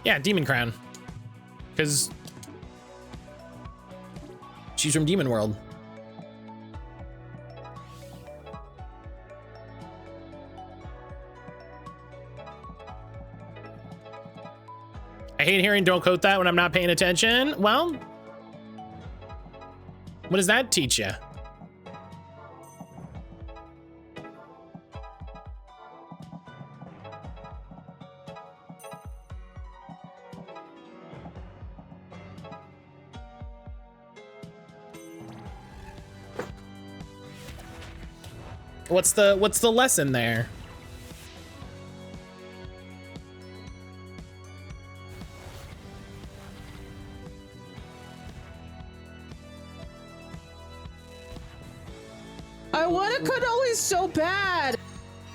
Yeah, Demon Crown. Because she's from Demon World. I hate hearing don't quote that when I'm not paying attention. Well, what does that teach you? What's the lesson there? I want a cannoli so bad.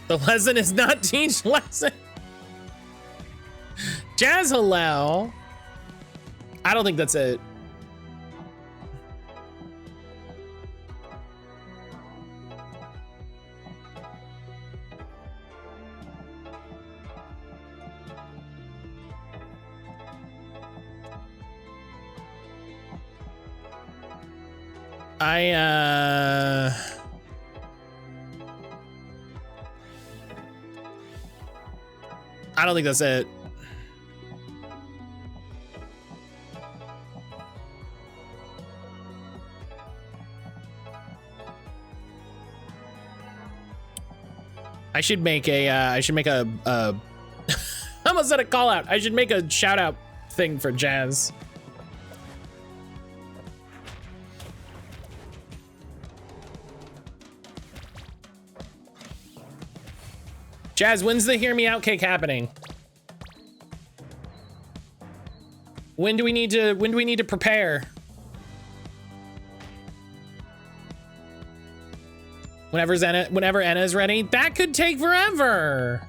The lesson is not teach lesson. Jazz Hallel. I don't think that's it. I don't think that's it. I should make a I almost said a call out. I should make a shout out thing for Jazz. Jazz, when's the hear me out cake happening? When do we need to prepare? Whenever Anna's ready. That could take forever.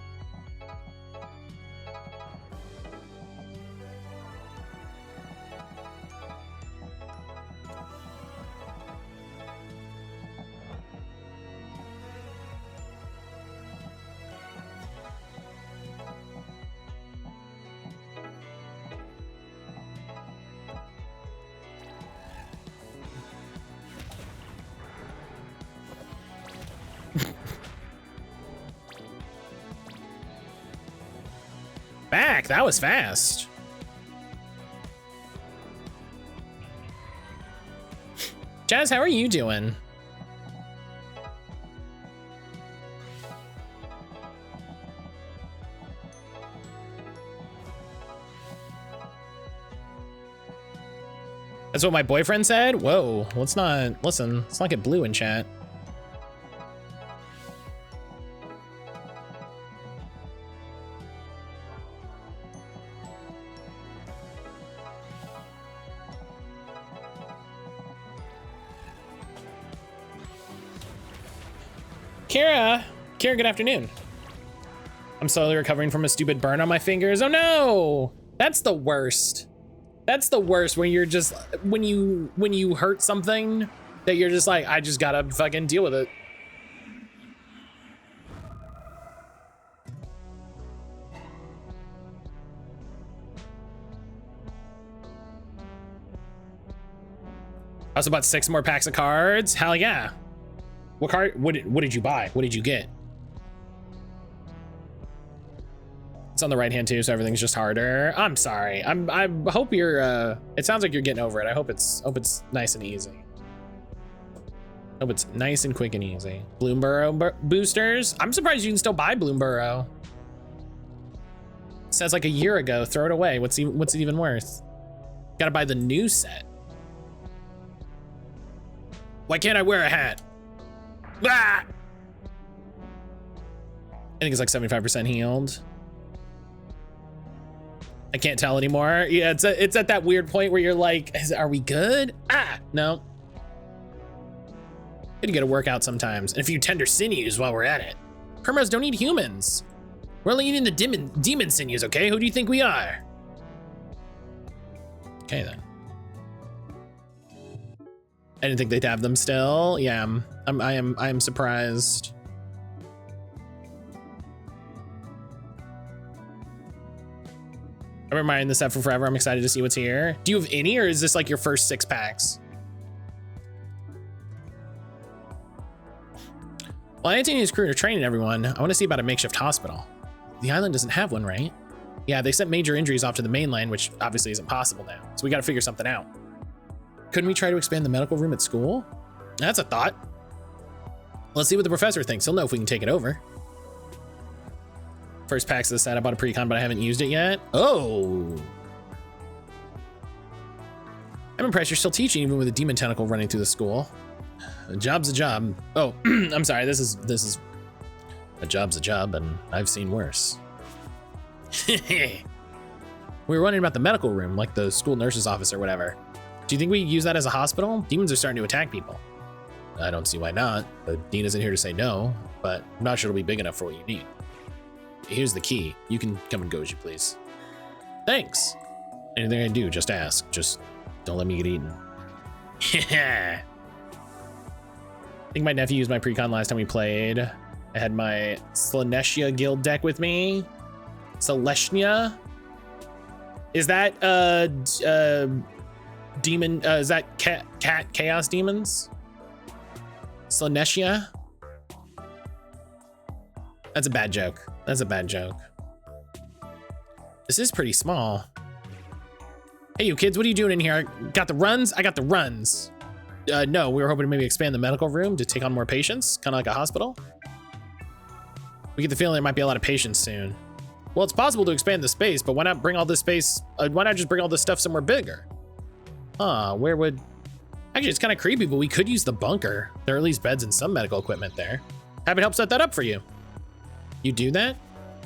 Back, that was fast. Jazz, how are you doing? That's what my boyfriend said? Whoa, let's not get blue in chat. Kara, good afternoon. I'm slowly recovering from a stupid burn on my fingers. Oh no, that's the worst. That's the worst when you're just, when you hurt something that you're just like, I just gotta fucking deal with it. I also bought 6 more packs of cards. Hell yeah. What card? What did you buy? What did you get? It's on the right hand too, so everything's just harder. I'm sorry. I hope you're. It sounds like you're getting over it. I hope it's nice and easy. Hope it's nice and quick and easy. Bloomburrow boosters. I'm surprised you can still buy Bloomburrow. It says like a year ago. Throw it away. What's it even worth? Gotta buy the new set. Why can't I wear a hat? Ah! I think it's like 75% healed. I can't tell anymore. Yeah, it's at that weird point where you're like, are we good? Ah, no. Gonna get a workout sometimes, and a few tender sinews while we're at it. Permos don't eat humans. We're only eating the demon sinews, okay? Who do you think we are? Okay then. I didn't think they'd have them still. Yeah, I am surprised. I've been buying this set for forever. I'm excited to see what's here. Do you have any, or is this like your first 6 packs? Well, Antonia's crew are training everyone. I want to see about a makeshift hospital. The island doesn't have one, right? Yeah, they sent major injuries off to the mainland, which obviously isn't possible now. So we got to figure something out. Couldn't we try to expand the medical room at school? That's a thought. Let's see what the professor thinks. He'll know if we can take it over. First packs of the set. I bought a pre-con, but I haven't used it yet. Oh. I'm impressed you're still teaching even with a demon tentacle running through the school. A job's a job. Oh, I'm sorry. This is a job's a job, and I've seen worse. We were wondering about the medical room, like the school nurse's office or whatever. Do you think we use that as a hospital? Demons are starting to attack people. I don't see why not. The dean isn't here to say no, but I'm not sure it'll be big enough for what you need. Here's the key. You can come and go as you please. Thanks. Anything I do, just ask. Just don't let me get eaten. I think my nephew used my pre-con last time we played. I had my Slanetia guild deck with me. Celestia? Is that demon, is that cat chaos demons? Slanesia. That's a bad joke. That's a bad joke. This is pretty small. Hey, you kids, what are you doing in here? Got the runs? I got the runs. No, we were hoping to maybe expand the medical room to take on more patients, kind of like a hospital. We get the feeling there might be a lot of patients soon. Well, it's possible to expand the space, but why not bring all this space? Why not just bring all this stuff somewhere bigger? Huh, where would... Actually, it's kind of creepy, but we could use the bunker. There are at least beds and some medical equipment there. Happy to help set that up for you. You do that?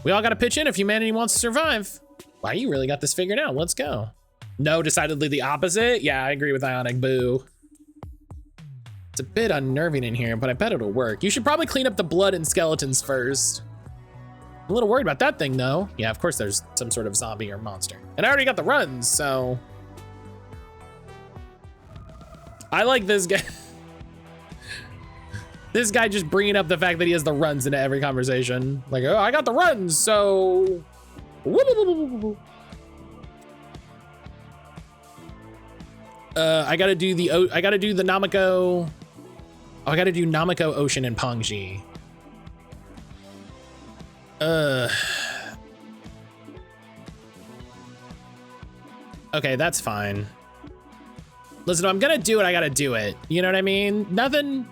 We all gotta pitch in if humanity wants to survive. Wow, you really got this figured out. Let's go. No, decidedly the opposite. Yeah, I agree with Ionic. Boo. It's a bit unnerving in here, but I bet it'll work. You should probably clean up the blood and skeletons first. I'm a little worried about that thing, though. Yeah, of course there's some sort of zombie or monster. And I already got the runs, so... I like this guy. This guy just bringing up the fact that he has the runs into every conversation. Like, oh, I got the runs, so... I gotta do the Namako. Oh, I gotta do Namako Ocean and Pongji. Okay, that's fine. Listen, if I'm gonna do it, I gotta do it. You know what I mean? Nothing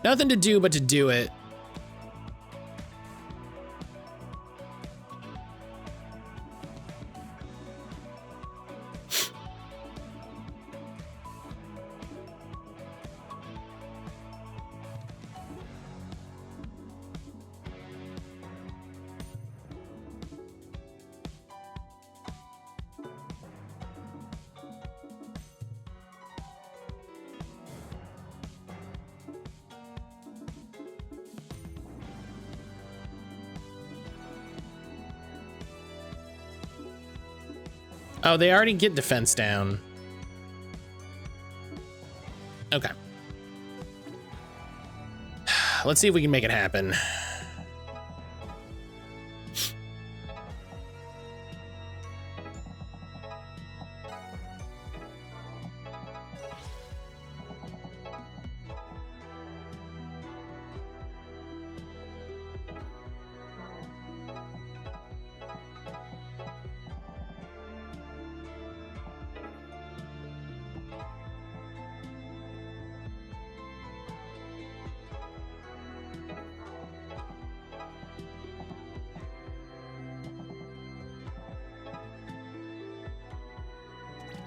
to do but to do it. Oh, they already get defense down. Okay. Let's see if we can make it happen.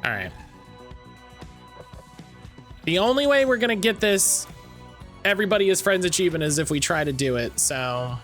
All right. The only way we're gonna get this everybody is friends achievement is if we try to do it, so.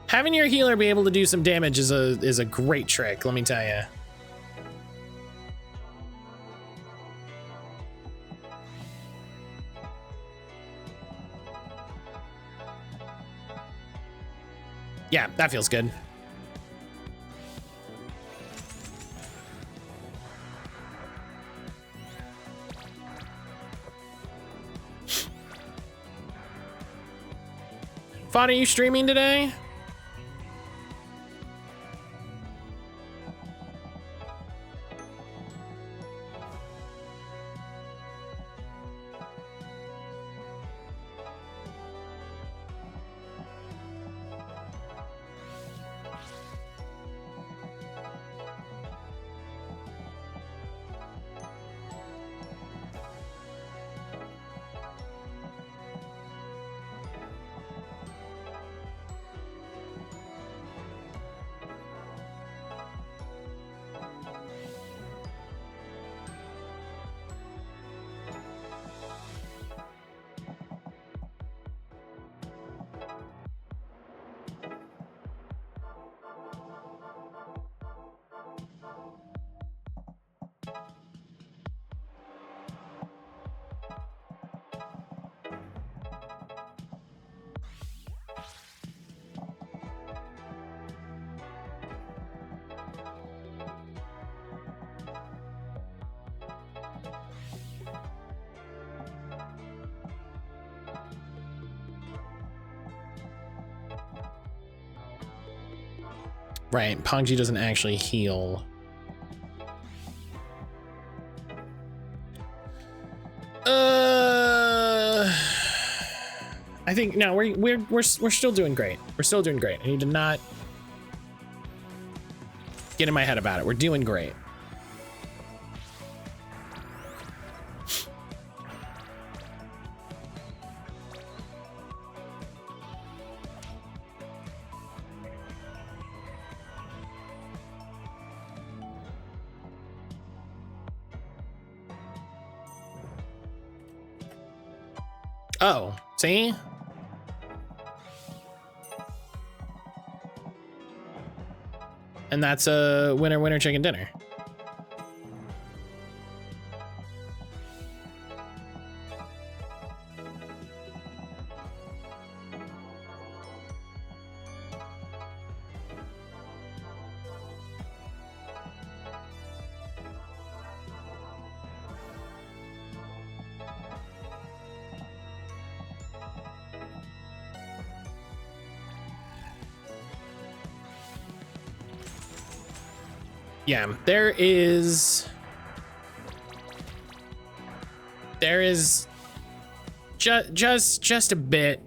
Having your healer be able to do some damage is a great trick, let me tell you. Yeah, that feels good. Fawn, are you streaming today? Right, Pongji doesn't actually heal. I think no, we're still doing great. We're still doing great. I need to not get in my head about it. We're doing great. Oh, see? And that's a winner chicken dinner. Yeah, there is just a bit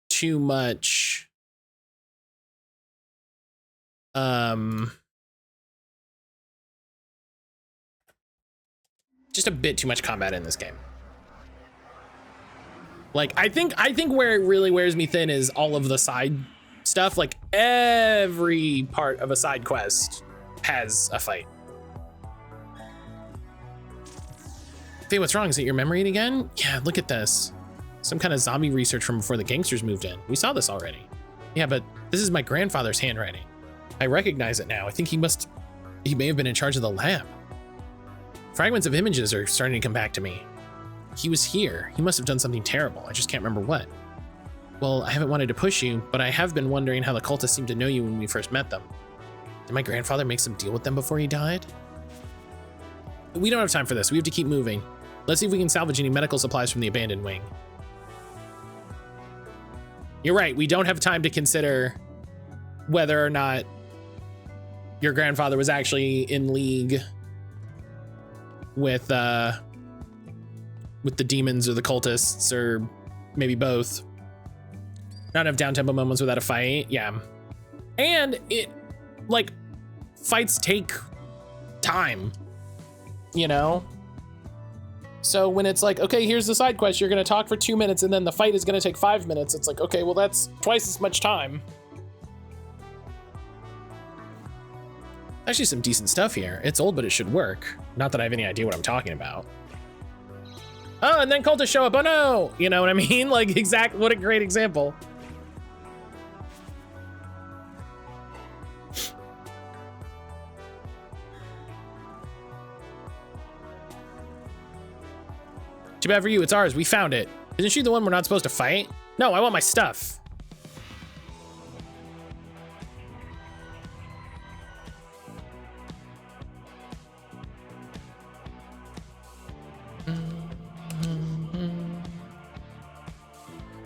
too much just a bit too much combat in this game. Like, I think where it really wears me thin is all of the side stuff. Like, every part of a side quest has a fight. Faye, what's wrong? Is it your memory again? Yeah, look at this. Some kind of zombie research from before the gangsters moved in. We saw this already. Yeah, but this is my grandfather's handwriting. I recognize it now. I think he may have been in charge of the lab. Fragments of images are starting to come back to me. He was here. He must have done something terrible. I just can't remember what. Well, I haven't wanted to push you, but I have been wondering how the cultists seemed to know you when we first met them. Did my grandfather make some deal with them before he died? We don't have time for this. We have to keep moving. Let's see if we can salvage any medical supplies from the abandoned wing. You're right. We don't have time to consider whether or not your grandfather was actually in league with the demons or the cultists, or maybe both. Not enough down-tempo moments without a fight. Yeah. And it, like, fights take time, you know? So when it's like, okay, here's the side quest, you're gonna talk for 2 minutes and then the fight is gonna take 5 minutes. It's like, okay, well, that's twice as much time. Actually, some decent stuff here. It's old, but it should work. Not that I have any idea what I'm talking about. Oh, and then cultists show up. Oh no! You know what I mean? Like, exactly. What a great example. Too bad for you. It's ours. We found it. Isn't she the one we're not supposed to fight? No, I want my stuff.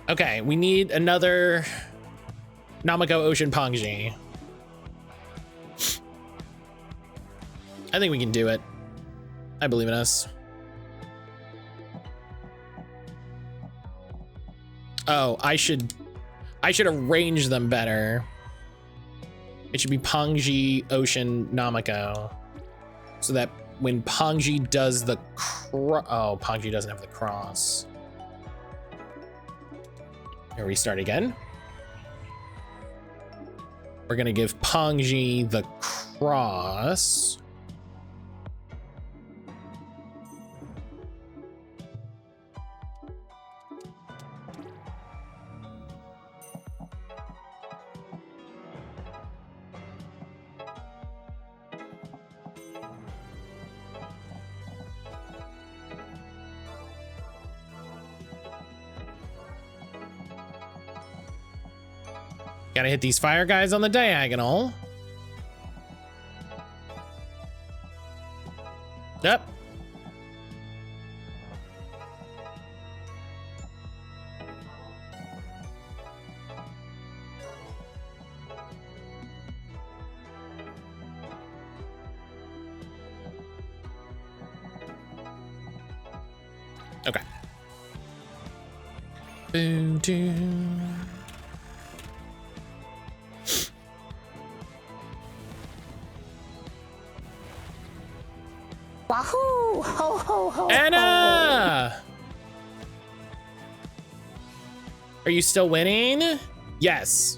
Okay, we need another Namako Ocean Pongji. I think we can do it. I believe in us. Oh, I should arrange them better. It should be Pongji Ocean Namako. So that when Pongji does the oh, Pongji doesn't have the cross. Here, restart again. We're gonna give Pongji the cross. Gotta hit these fire guys on the diagonal. Yep. Okay. Boo doo. Wahoo! Ho ho ho! Anna! Are you still winning? Yes.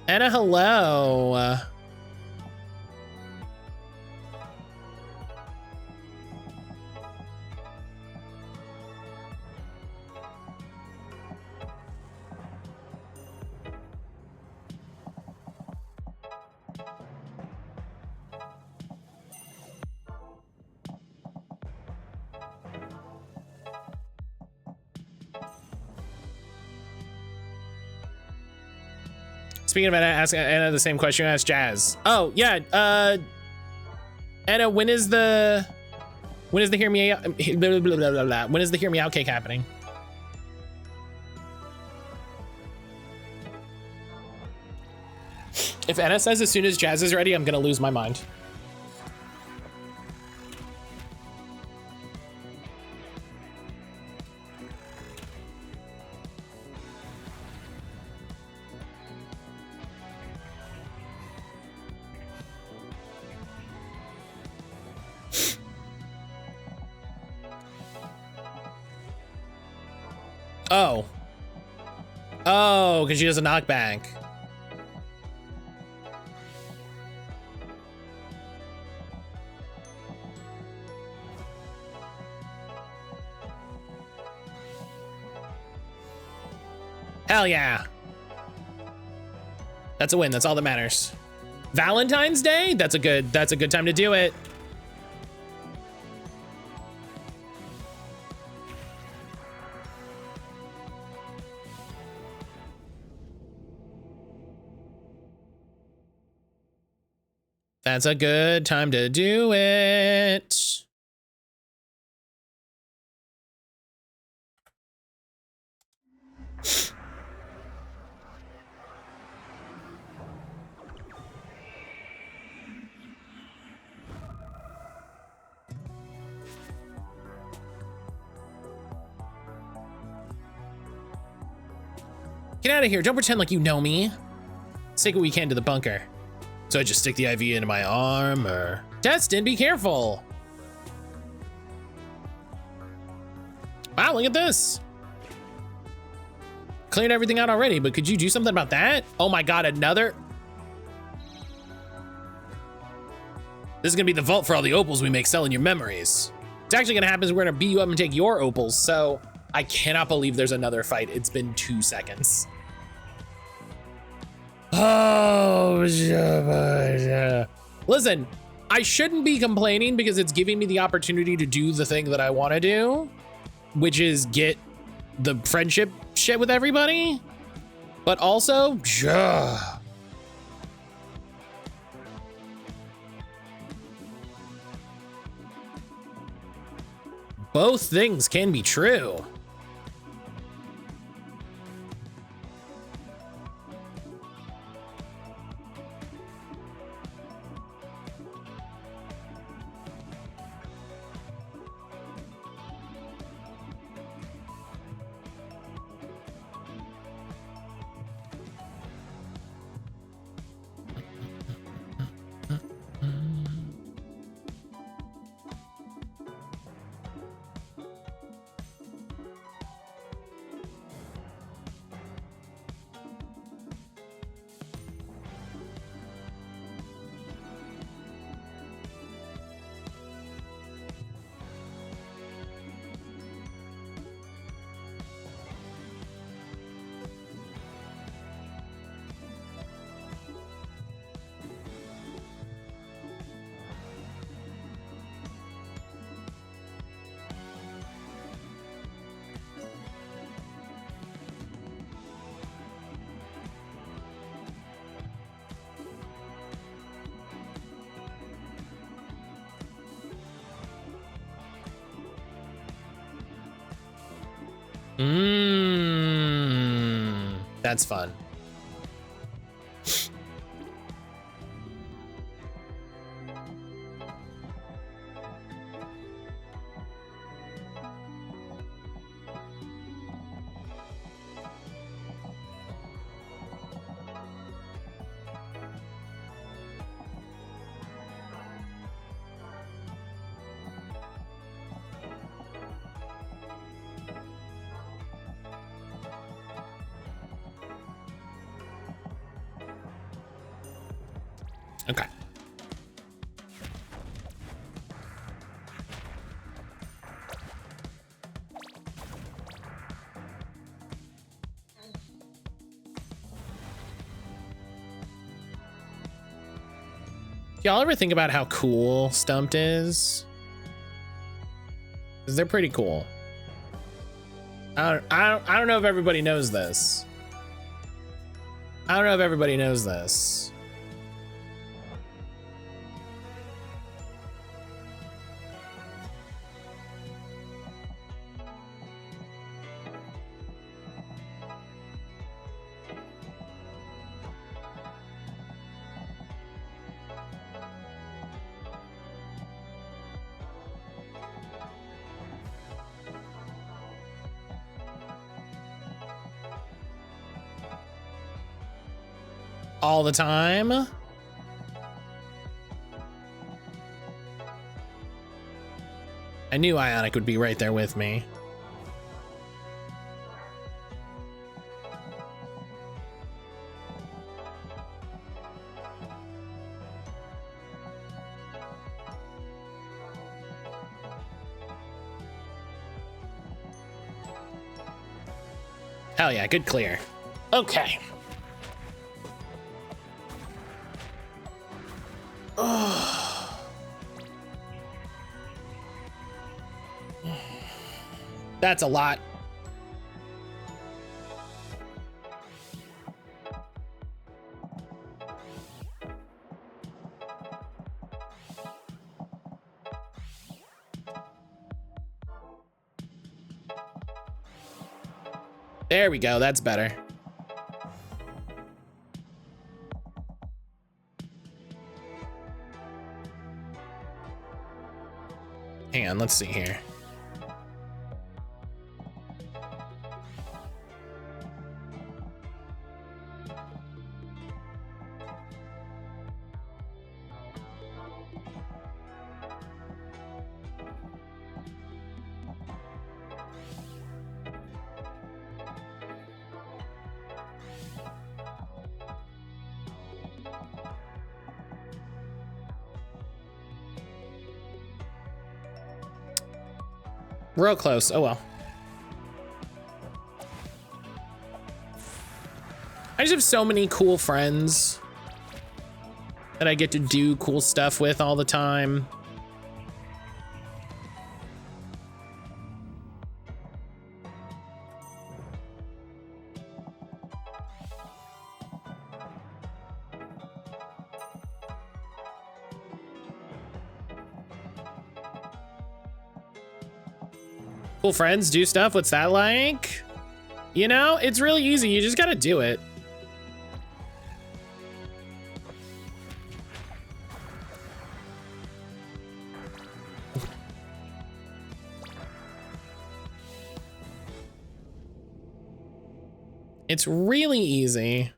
Anna, hello. Speaking of Anna, ask Anna the same question you asked Jazz. Oh yeah, Anna, when is the hear me out? Blah, blah, blah, blah, blah. When is the hear me out cake happening? If Anna says as soon as Jazz is ready, I'm gonna lose my mind. Oh. Oh, because she does a knockback. Hell yeah. That's a win. That's all that matters. Valentine's Day? That's a good time to do it. That's a good time to do it. Get out of here. Don't pretend like you know me. Let's take what we can to the bunker. So I just stick the IV into my arm or... Destin, be careful. Wow, look at this. Cleared everything out already, but could you do something about that? Oh my God, another? This is gonna be the vault for all the opals we make selling your memories. It's actually gonna happen is we're gonna beat you up and take your opals, so I cannot believe there's another fight. It's been 2 seconds. Oh, listen, I shouldn't be complaining because it's giving me the opportunity to do the thing that I want to do, which is get the friendship shit with everybody. But also, both things can be true. That's fun. Okay. Y'all ever think about how cool Stumped is? 'Cause they're pretty cool. I don't know if everybody knows this. I don't know if everybody knows this. All the time. I knew Ionic would be right there with me. Hell yeah, good clear. Okay. That's a lot. There we go, that's better. Hang on, let's see here. Real close. Oh well. I just have so many cool friends that I get to do cool stuff with all the time. Cool friends do stuff. What's that like? You know, it's really easy. You just gotta do it. It's really easy.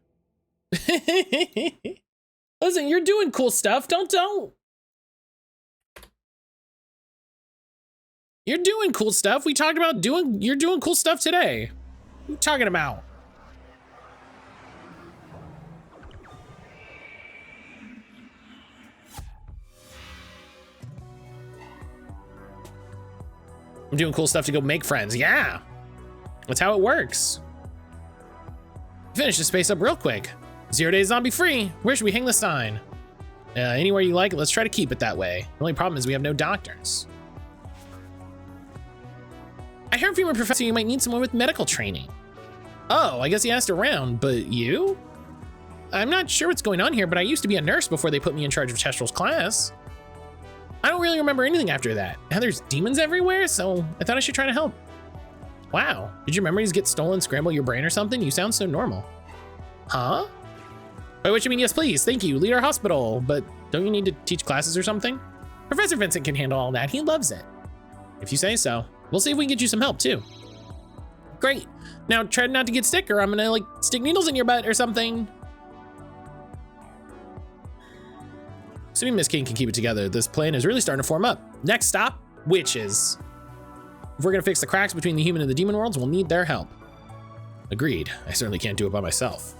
Listen, you're doing cool stuff. Don't. You're doing cool stuff. We talked about you're doing cool stuff today. What are you talking about? I'm doing cool stuff to go make friends. Yeah, that's how it works. Finish the space up real quick. 0 days zombie free. Where should we hang the sign? Anywhere you like it. Let's try to keep it that way. The only problem is we have no doctors. I heard from your professor you might need someone with medical training. Oh, I guess he asked around, but you? I'm not sure what's going on here, but I used to be a nurse before they put me in charge of Chestral's class. I don't really remember anything after that. Now there's demons everywhere, so I thought I should try to help. Wow, did your memories get stolen, scramble your brain or something? You sound so normal. Huh? By which I mean, yes, please, thank you, lead our hospital, but don't you need to teach classes or something? Professor Vincent can handle all that, he loves it. If you say so. We'll see if we can get you some help too. Great, now try not to get sick or I'm gonna like stick needles in your butt or something. Assuming Miss King can keep it together, this plan is really starting to form up. Next stop, witches. If we're gonna fix the cracks between the human and the demon worlds, we'll need their help. Agreed, I certainly can't do it by myself.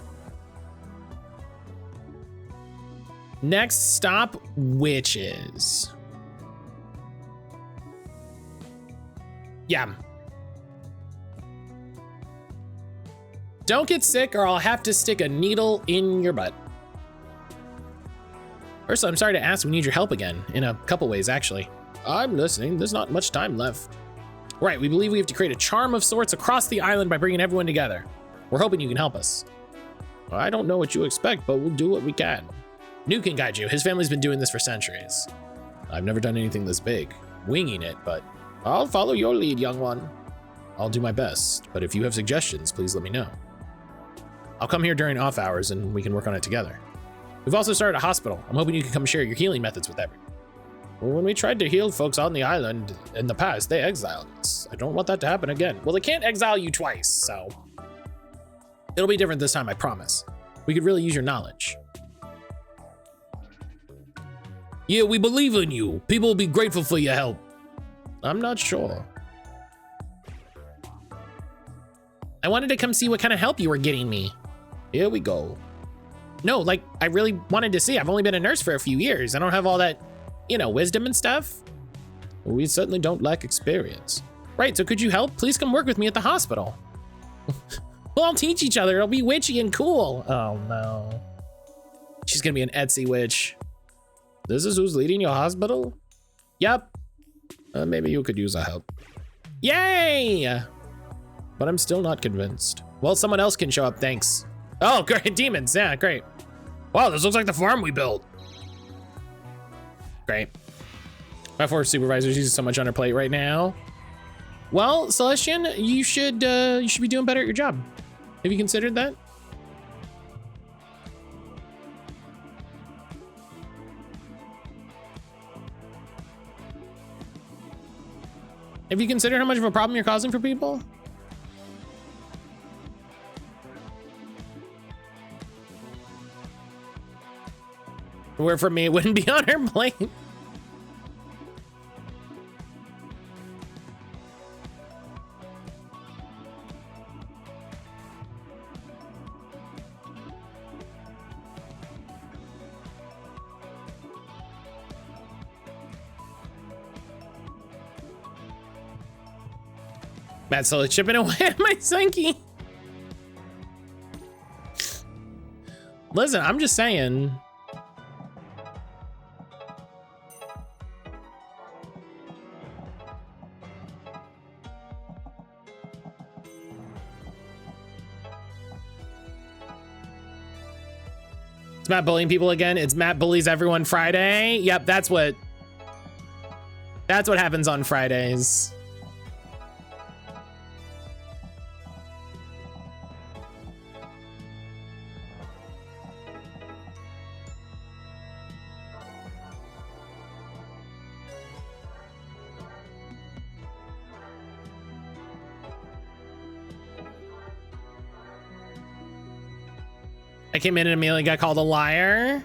Next stop, witches. Yeah. Don't get sick or I'll have to stick a needle in your butt. First, I'm sorry to ask, we need your help again. In a couple ways, actually. I'm listening, there's not much time left. Right, we believe we have to create a charm of sorts across the island by bringing everyone together. We're hoping you can help us. I don't know what you expect, but we'll do what we can. New can guide you, his family's been doing this for centuries. I've never done anything this big, winging it, but I'll follow your lead, young one. I'll do my best, but if you have suggestions, please let me know. I'll come here during off hours and we can work on it together. We've also started a hospital. I'm hoping you can come share your healing methods with everyone. Well, when we tried to heal folks on the island in the past, they exiled us. I don't want that to happen again. Well, they can't exile you twice, so it'll be different this time, I promise. We could really use your knowledge. Yeah, we believe in you. People will be grateful for your help. I'm not sure. I wanted to come see what kind of help you were getting me. Here we go. No, like, I really wanted to see. I've only been a nurse for a few years. I don't have all that, you know, wisdom and stuff. Well, we certainly don't lack experience. Right, so could you help? Please come work with me at the hospital. We'll all teach each other. It'll be witchy and cool. Oh, no. She's gonna be an Etsy witch. This is who's leading your hospital? Yep. Maybe you could use a help. Yay! But I'm still not convinced. Well, someone else can show up, thanks. Oh, great, demons, yeah, great. Wow, this looks like the farm we built. Great. My four supervisors using so much on her plate right now. Well, Celestian, you should be doing better at your job. Have you considered that? Have you considered how much of a problem you're causing for people? Where for me, it wouldn't be on her plate. Matt's slowly chipping away at my Senki. Listen, I'm just saying. It's Matt bullying people again. It's Matt bullies everyone Friday. Yep, that's what happens on Fridays. I came in and immediately got called a liar.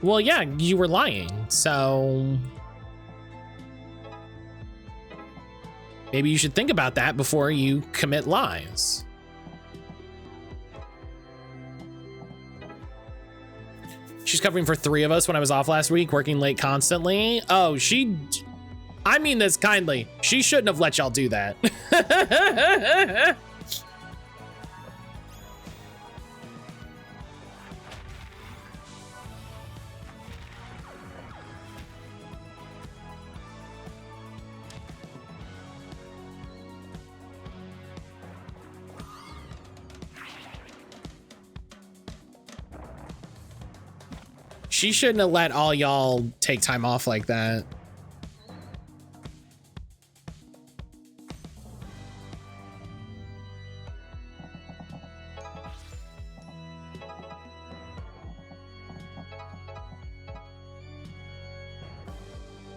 Well, yeah, you were lying, so maybe you should think about that before you commit lies. She's covering for 3 of us when I was off last week, working late constantly. Oh, I mean this kindly. She shouldn't have let y'all do that. She shouldn't have let all y'all take time off like that.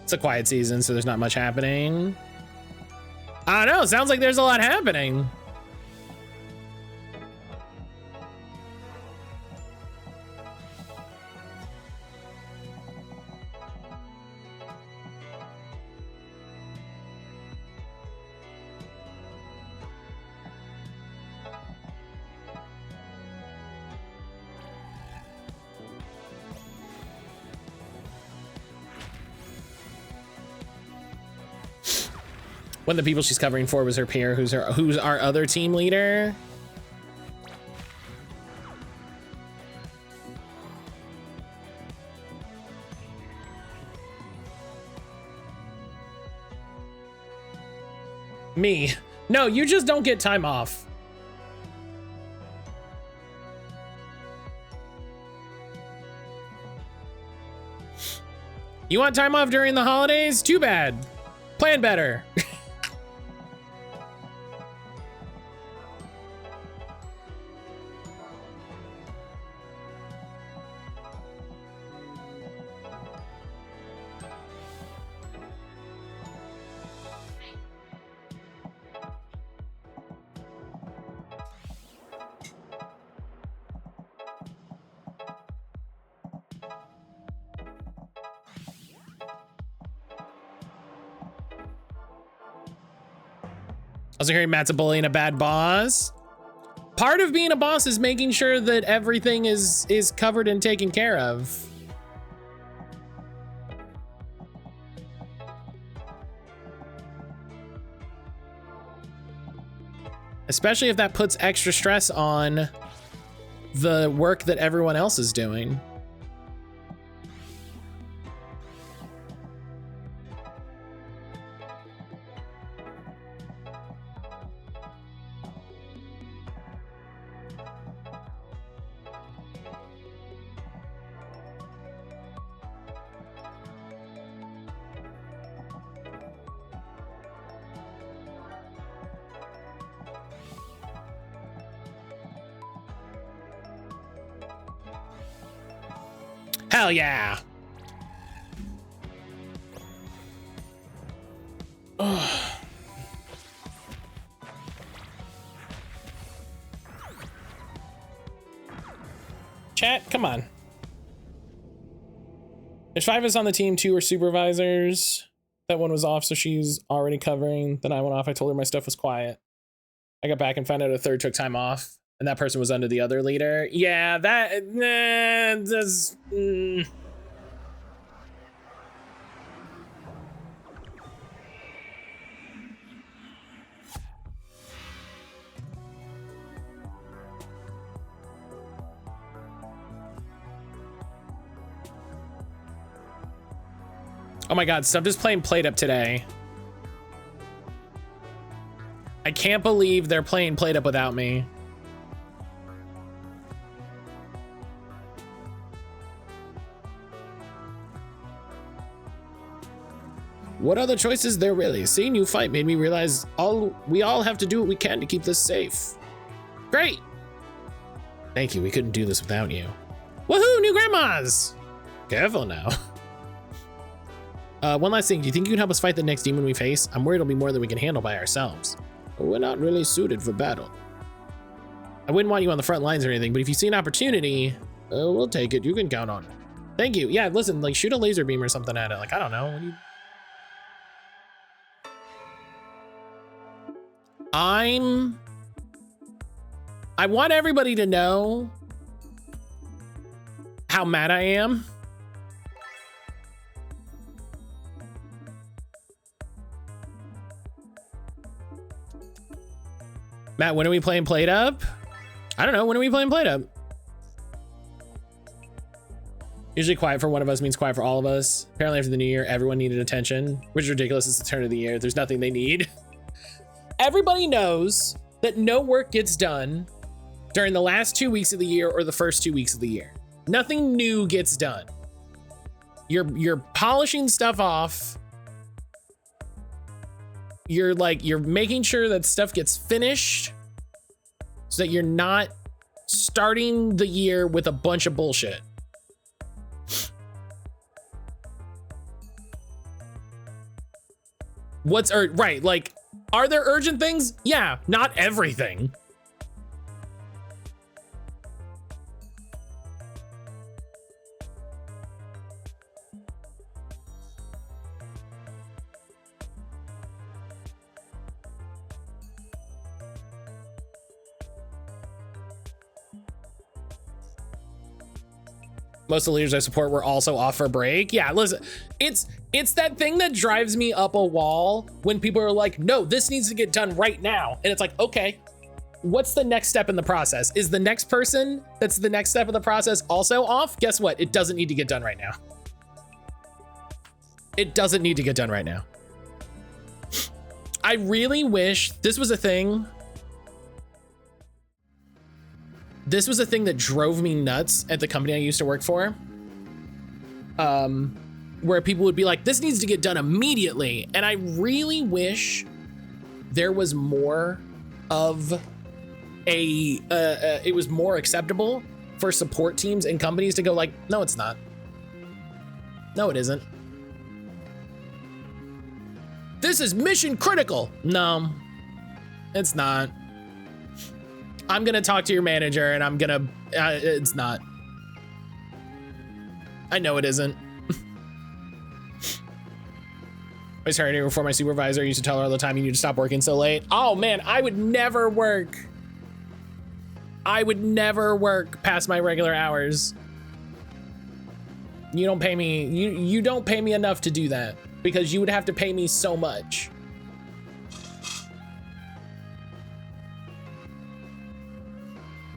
It's a quiet season, so there's not much happening. I don't know, sounds like there's a lot happening. One of the people she's covering for was her peer, who's our other team leader. Me. No, you just don't get time off. You want time off during the holidays? Too bad. Plan better. Also hearing Matt's a bully and a bad boss. Part of being a boss is making sure that everything is covered and taken care of. Especially if that puts extra stress on the work that everyone else is doing. Hell yeah. Chat, come on. There's 5 of us on the team, 2 are supervisors. That one was off, so she's already covering. Then I went off, I told her my stuff was quiet. I got back and found out a third took time off. And that person was under the other leader. Yeah, that... Oh my god, Stuff is playing Played Up today. I can't believe they're playing Played Up without me. What other choices there really? Seeing you fight made me realize we all have to do what we can to keep this safe. Great. Thank you, we couldn't do this without you. Woohoo, new grandmas! Careful now. One last thing, do you think you can help us fight the next demon we face? I'm worried it'll be more than we can handle by ourselves. But we're not really suited for battle. I wouldn't want you on the front lines or anything, but if you see an opportunity, we'll take it. You can count on it. Thank you. Yeah, listen, like shoot a laser beam or something at it. Like, I don't know. What do you... I want everybody to know how mad I am. Matt, when are we playing Played Up? I don't know. When are we playing Played Up? Usually quiet for one of us means quiet for all of us. Apparently after the new year, everyone needed attention, which is ridiculous. It's the turn of the year. There's nothing they need. Everybody knows that no work gets done during the last 2 weeks of the year or the first 2 weeks of the year. Nothing new gets done. You're polishing stuff off. You're making sure that stuff gets finished so that you're not starting the year with a bunch of bullshit. Right, like, are there urgent things? Yeah, not everything. Most of the leaders I support were also off for break. Yeah, listen, it's It's that thing that drives me up a wall when people are like, no, this needs to get done right now. And it's like, okay, what's the next step in the process? Is the next person that's the next step of the process also off? Guess what? It doesn't need to get done right now. It doesn't need to get done right now. I really wish this was a thing. This was a thing that drove me nuts at the company I used to work for. Where people would be like, this needs to get done immediately. And I really wish there was more of it was more acceptable for support teams and companies to go like, no, it's not. No, it isn't. This is mission critical. No, it's not. I'm gonna talk to your manager and I'm gonna, it's not. I know it isn't. I was hired here before my supervisor. I used to tell her all the time, you need to stop working so late. Oh man, I would never work. I would never work past my regular hours. You don't pay me, you don't pay me enough to do that because you would have to pay me so much.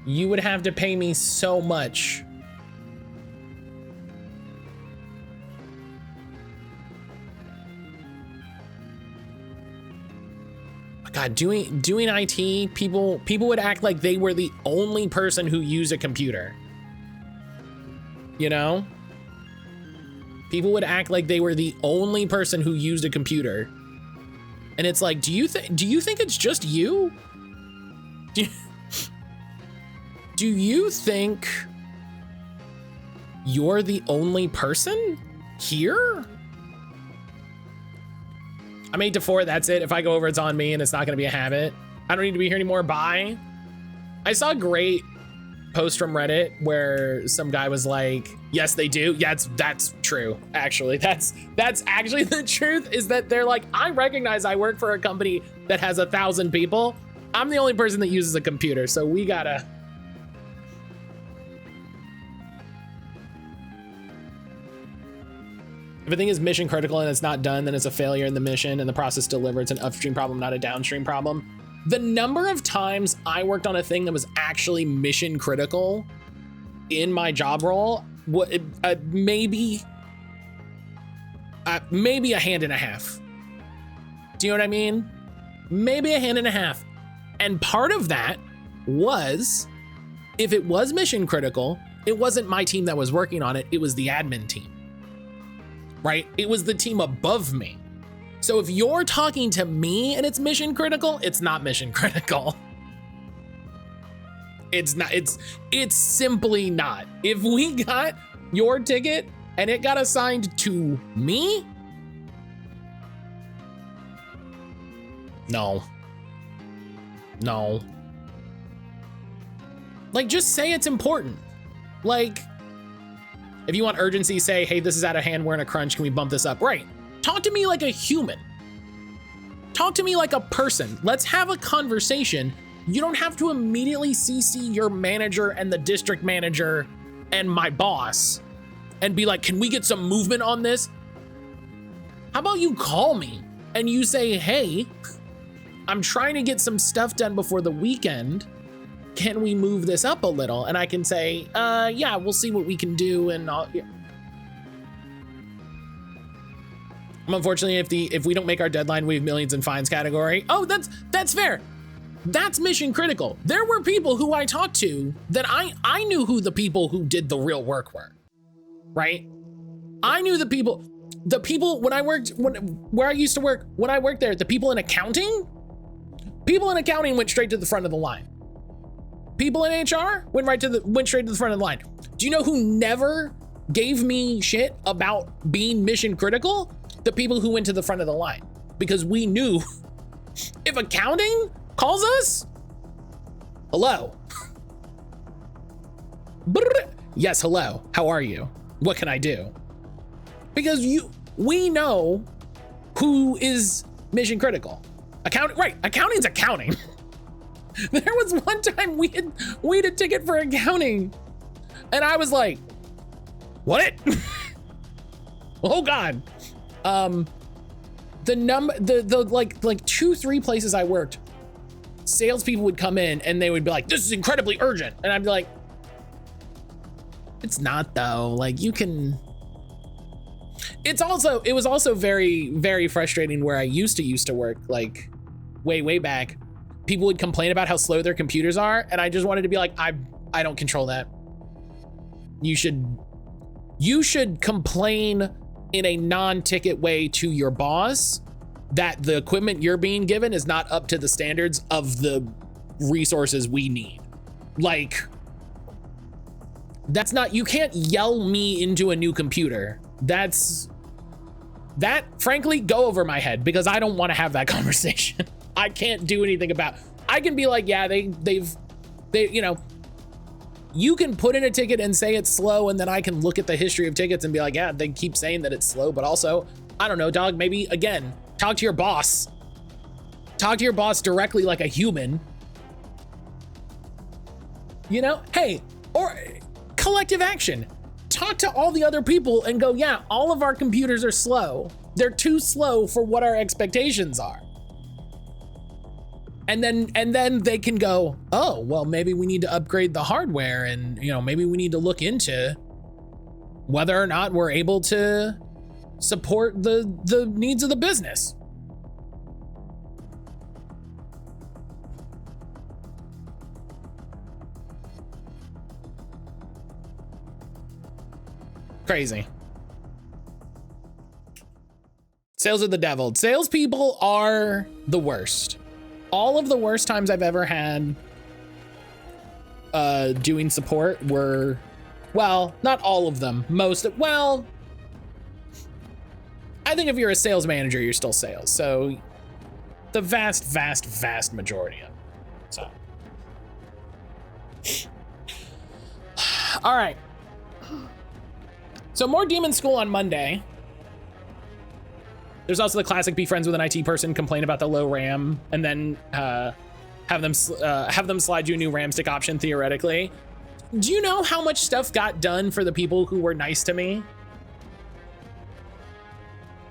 You would have to pay me so much. God, doing IT, people would act like they were the only person who used a computer. You know? People would act like they were the only person who used a computer. And it's like, do you think it's just you? Do you think you're the only person here? I'm 8 to 4, that's it. If I go over, it's on me and it's not gonna be a habit. I don't need to be here anymore, bye. I saw a great post from Reddit where some guy was like, yes, they do. Yeah, that's true, actually. That's actually the truth, is that they're like, I recognize I work for a company that has 1,000 people. I'm the only person that uses a computer, so we gotta. If a thing is mission critical and it's not done, then it's a failure in the mission and the process delivered. It's an upstream problem, not a downstream problem. The number of times I worked on a thing that was actually mission critical in my job role, maybe a hand and a half. Do you know what I mean? Maybe a hand and a half. And part of that was, if it was mission critical, it wasn't my team that was working on it. It was the admin team. Right? It was the team above me. So if you're talking to me and it's mission critical, it's not mission critical. It's not, it's simply not. If we got your ticket and it got assigned to me, no. Like, just say it's important. Like, if you want urgency, say, hey, this is out of hand, we're in a crunch, can we bump this up? Right. Talk to me like a human. Talk to me like a person. Let's have a conversation. You don't have to immediately CC your manager and the district manager and my boss and be like, can we get some movement on this? How about you call me and you say, hey, I'm trying to get some stuff done before the weekend. Can we move this up a little? And I can say, yeah, we'll see what we can do. And yeah. Unfortunately, if we don't make our deadline, we have millions in fines category. Oh, that's fair. That's mission critical. There were people who I talked to that I knew who the people who did the real work were, right? I knew the people when I worked, where I used to work, when I worked there, the people in accounting went straight to the front of the line. People in HR went straight to the front of the line. Do you know who never gave me shit about being mission critical? The people who went to the front of the line, because we knew if accounting calls us, hello. Yes, hello. How are you? What can I do? Because we know who is mission critical. Accounting's accounting. There was one time we had a ticket for accounting and I was like, what? Oh God. The like 2-3 places I worked, salespeople would come in and they would be like, this is incredibly urgent. And I'd be like, it's not though. Like you can, it was also very, very frustrating where I used to work, like way back. People would complain about how slow their computers are. And I just wanted to be like, I don't control that. You should complain in a non-ticket way to your boss that the equipment you're being given is not up to the standards of the resources we need. Like, that's not, you can't yell me into a new computer. That frankly, go over my head because I don't want to have that conversation. I can't do anything about, I can be like, yeah, they, you know, you can put in a ticket and say it's slow, and then I can look at the history of tickets and be like, yeah, they keep saying that it's slow, but also, I don't know, dog, maybe again, talk to your boss. Talk to your boss directly like a human. You know, hey, or collective action. Talk to all the other people and go, yeah, all of our computers are slow. They're too slow for what our expectations are. And then they can go, oh, well, maybe we need to upgrade the hardware, and you know, maybe we need to look into whether or not we're able to support the needs of the business. Crazy. Sales are the devil. Salespeople are the worst. All of the worst times I've ever had doing support were, well, not all of them. Well, I think if you're a sales manager, you're still sales. So the vast majority of them. So. All right. So more Demon School on Monday. There's also the classic be friends with an IT person, complain about the low RAM, and then have them slide you a new RAM stick option theoretically. Do you know how much stuff got done for the people who were nice to me?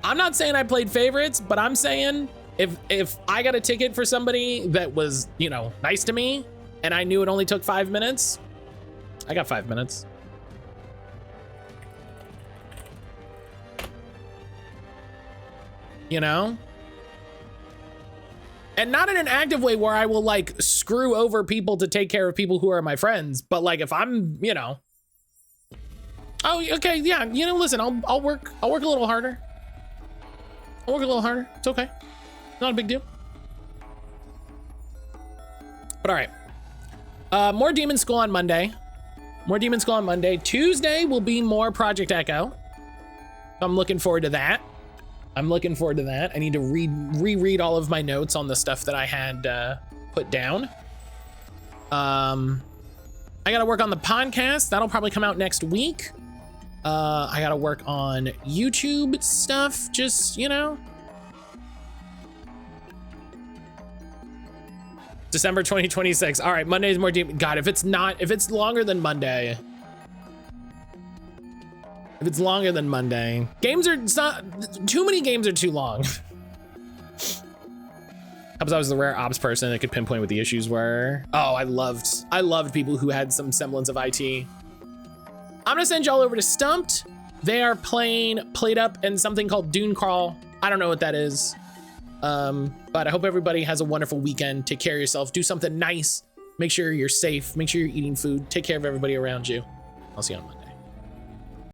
I'm not saying I played favorites, but I'm saying if I got a ticket for somebody that was, you know, nice to me, and I knew it only took 5 minutes, I got 5 minutes. You know? And not in an active way where I will like screw over people to take care of people who are my friends, but like if I'm, you know, oh, okay, yeah, you know, listen, I'll work a little harder. I'll work a little harder. It's okay. Not a big deal. But all right. More Demon School on Monday. More Demon School on Monday. Tuesday will be more Project Echo. I'm looking forward to that. I need to reread all of my notes on the stuff that I had put down. I gotta work on the podcast. That'll probably come out next week. I gotta work on YouTube stuff, just, you know. December 2026. All right, Monday's more deep. God, if it's longer than Monday. If it's longer than Monday, too many games are too long. Because I was the rare ops person that could pinpoint what the issues were. Oh, I loved people who had some semblance of IT. I'm gonna send y'all over to Stumped. They are playing Played Up and something called Dune Crawl. I don't know what that is. But I hope everybody has a wonderful weekend. Take care of yourself, do something nice. Make sure you're safe, make sure you're eating food, take care of everybody around you. I'll see you on Monday.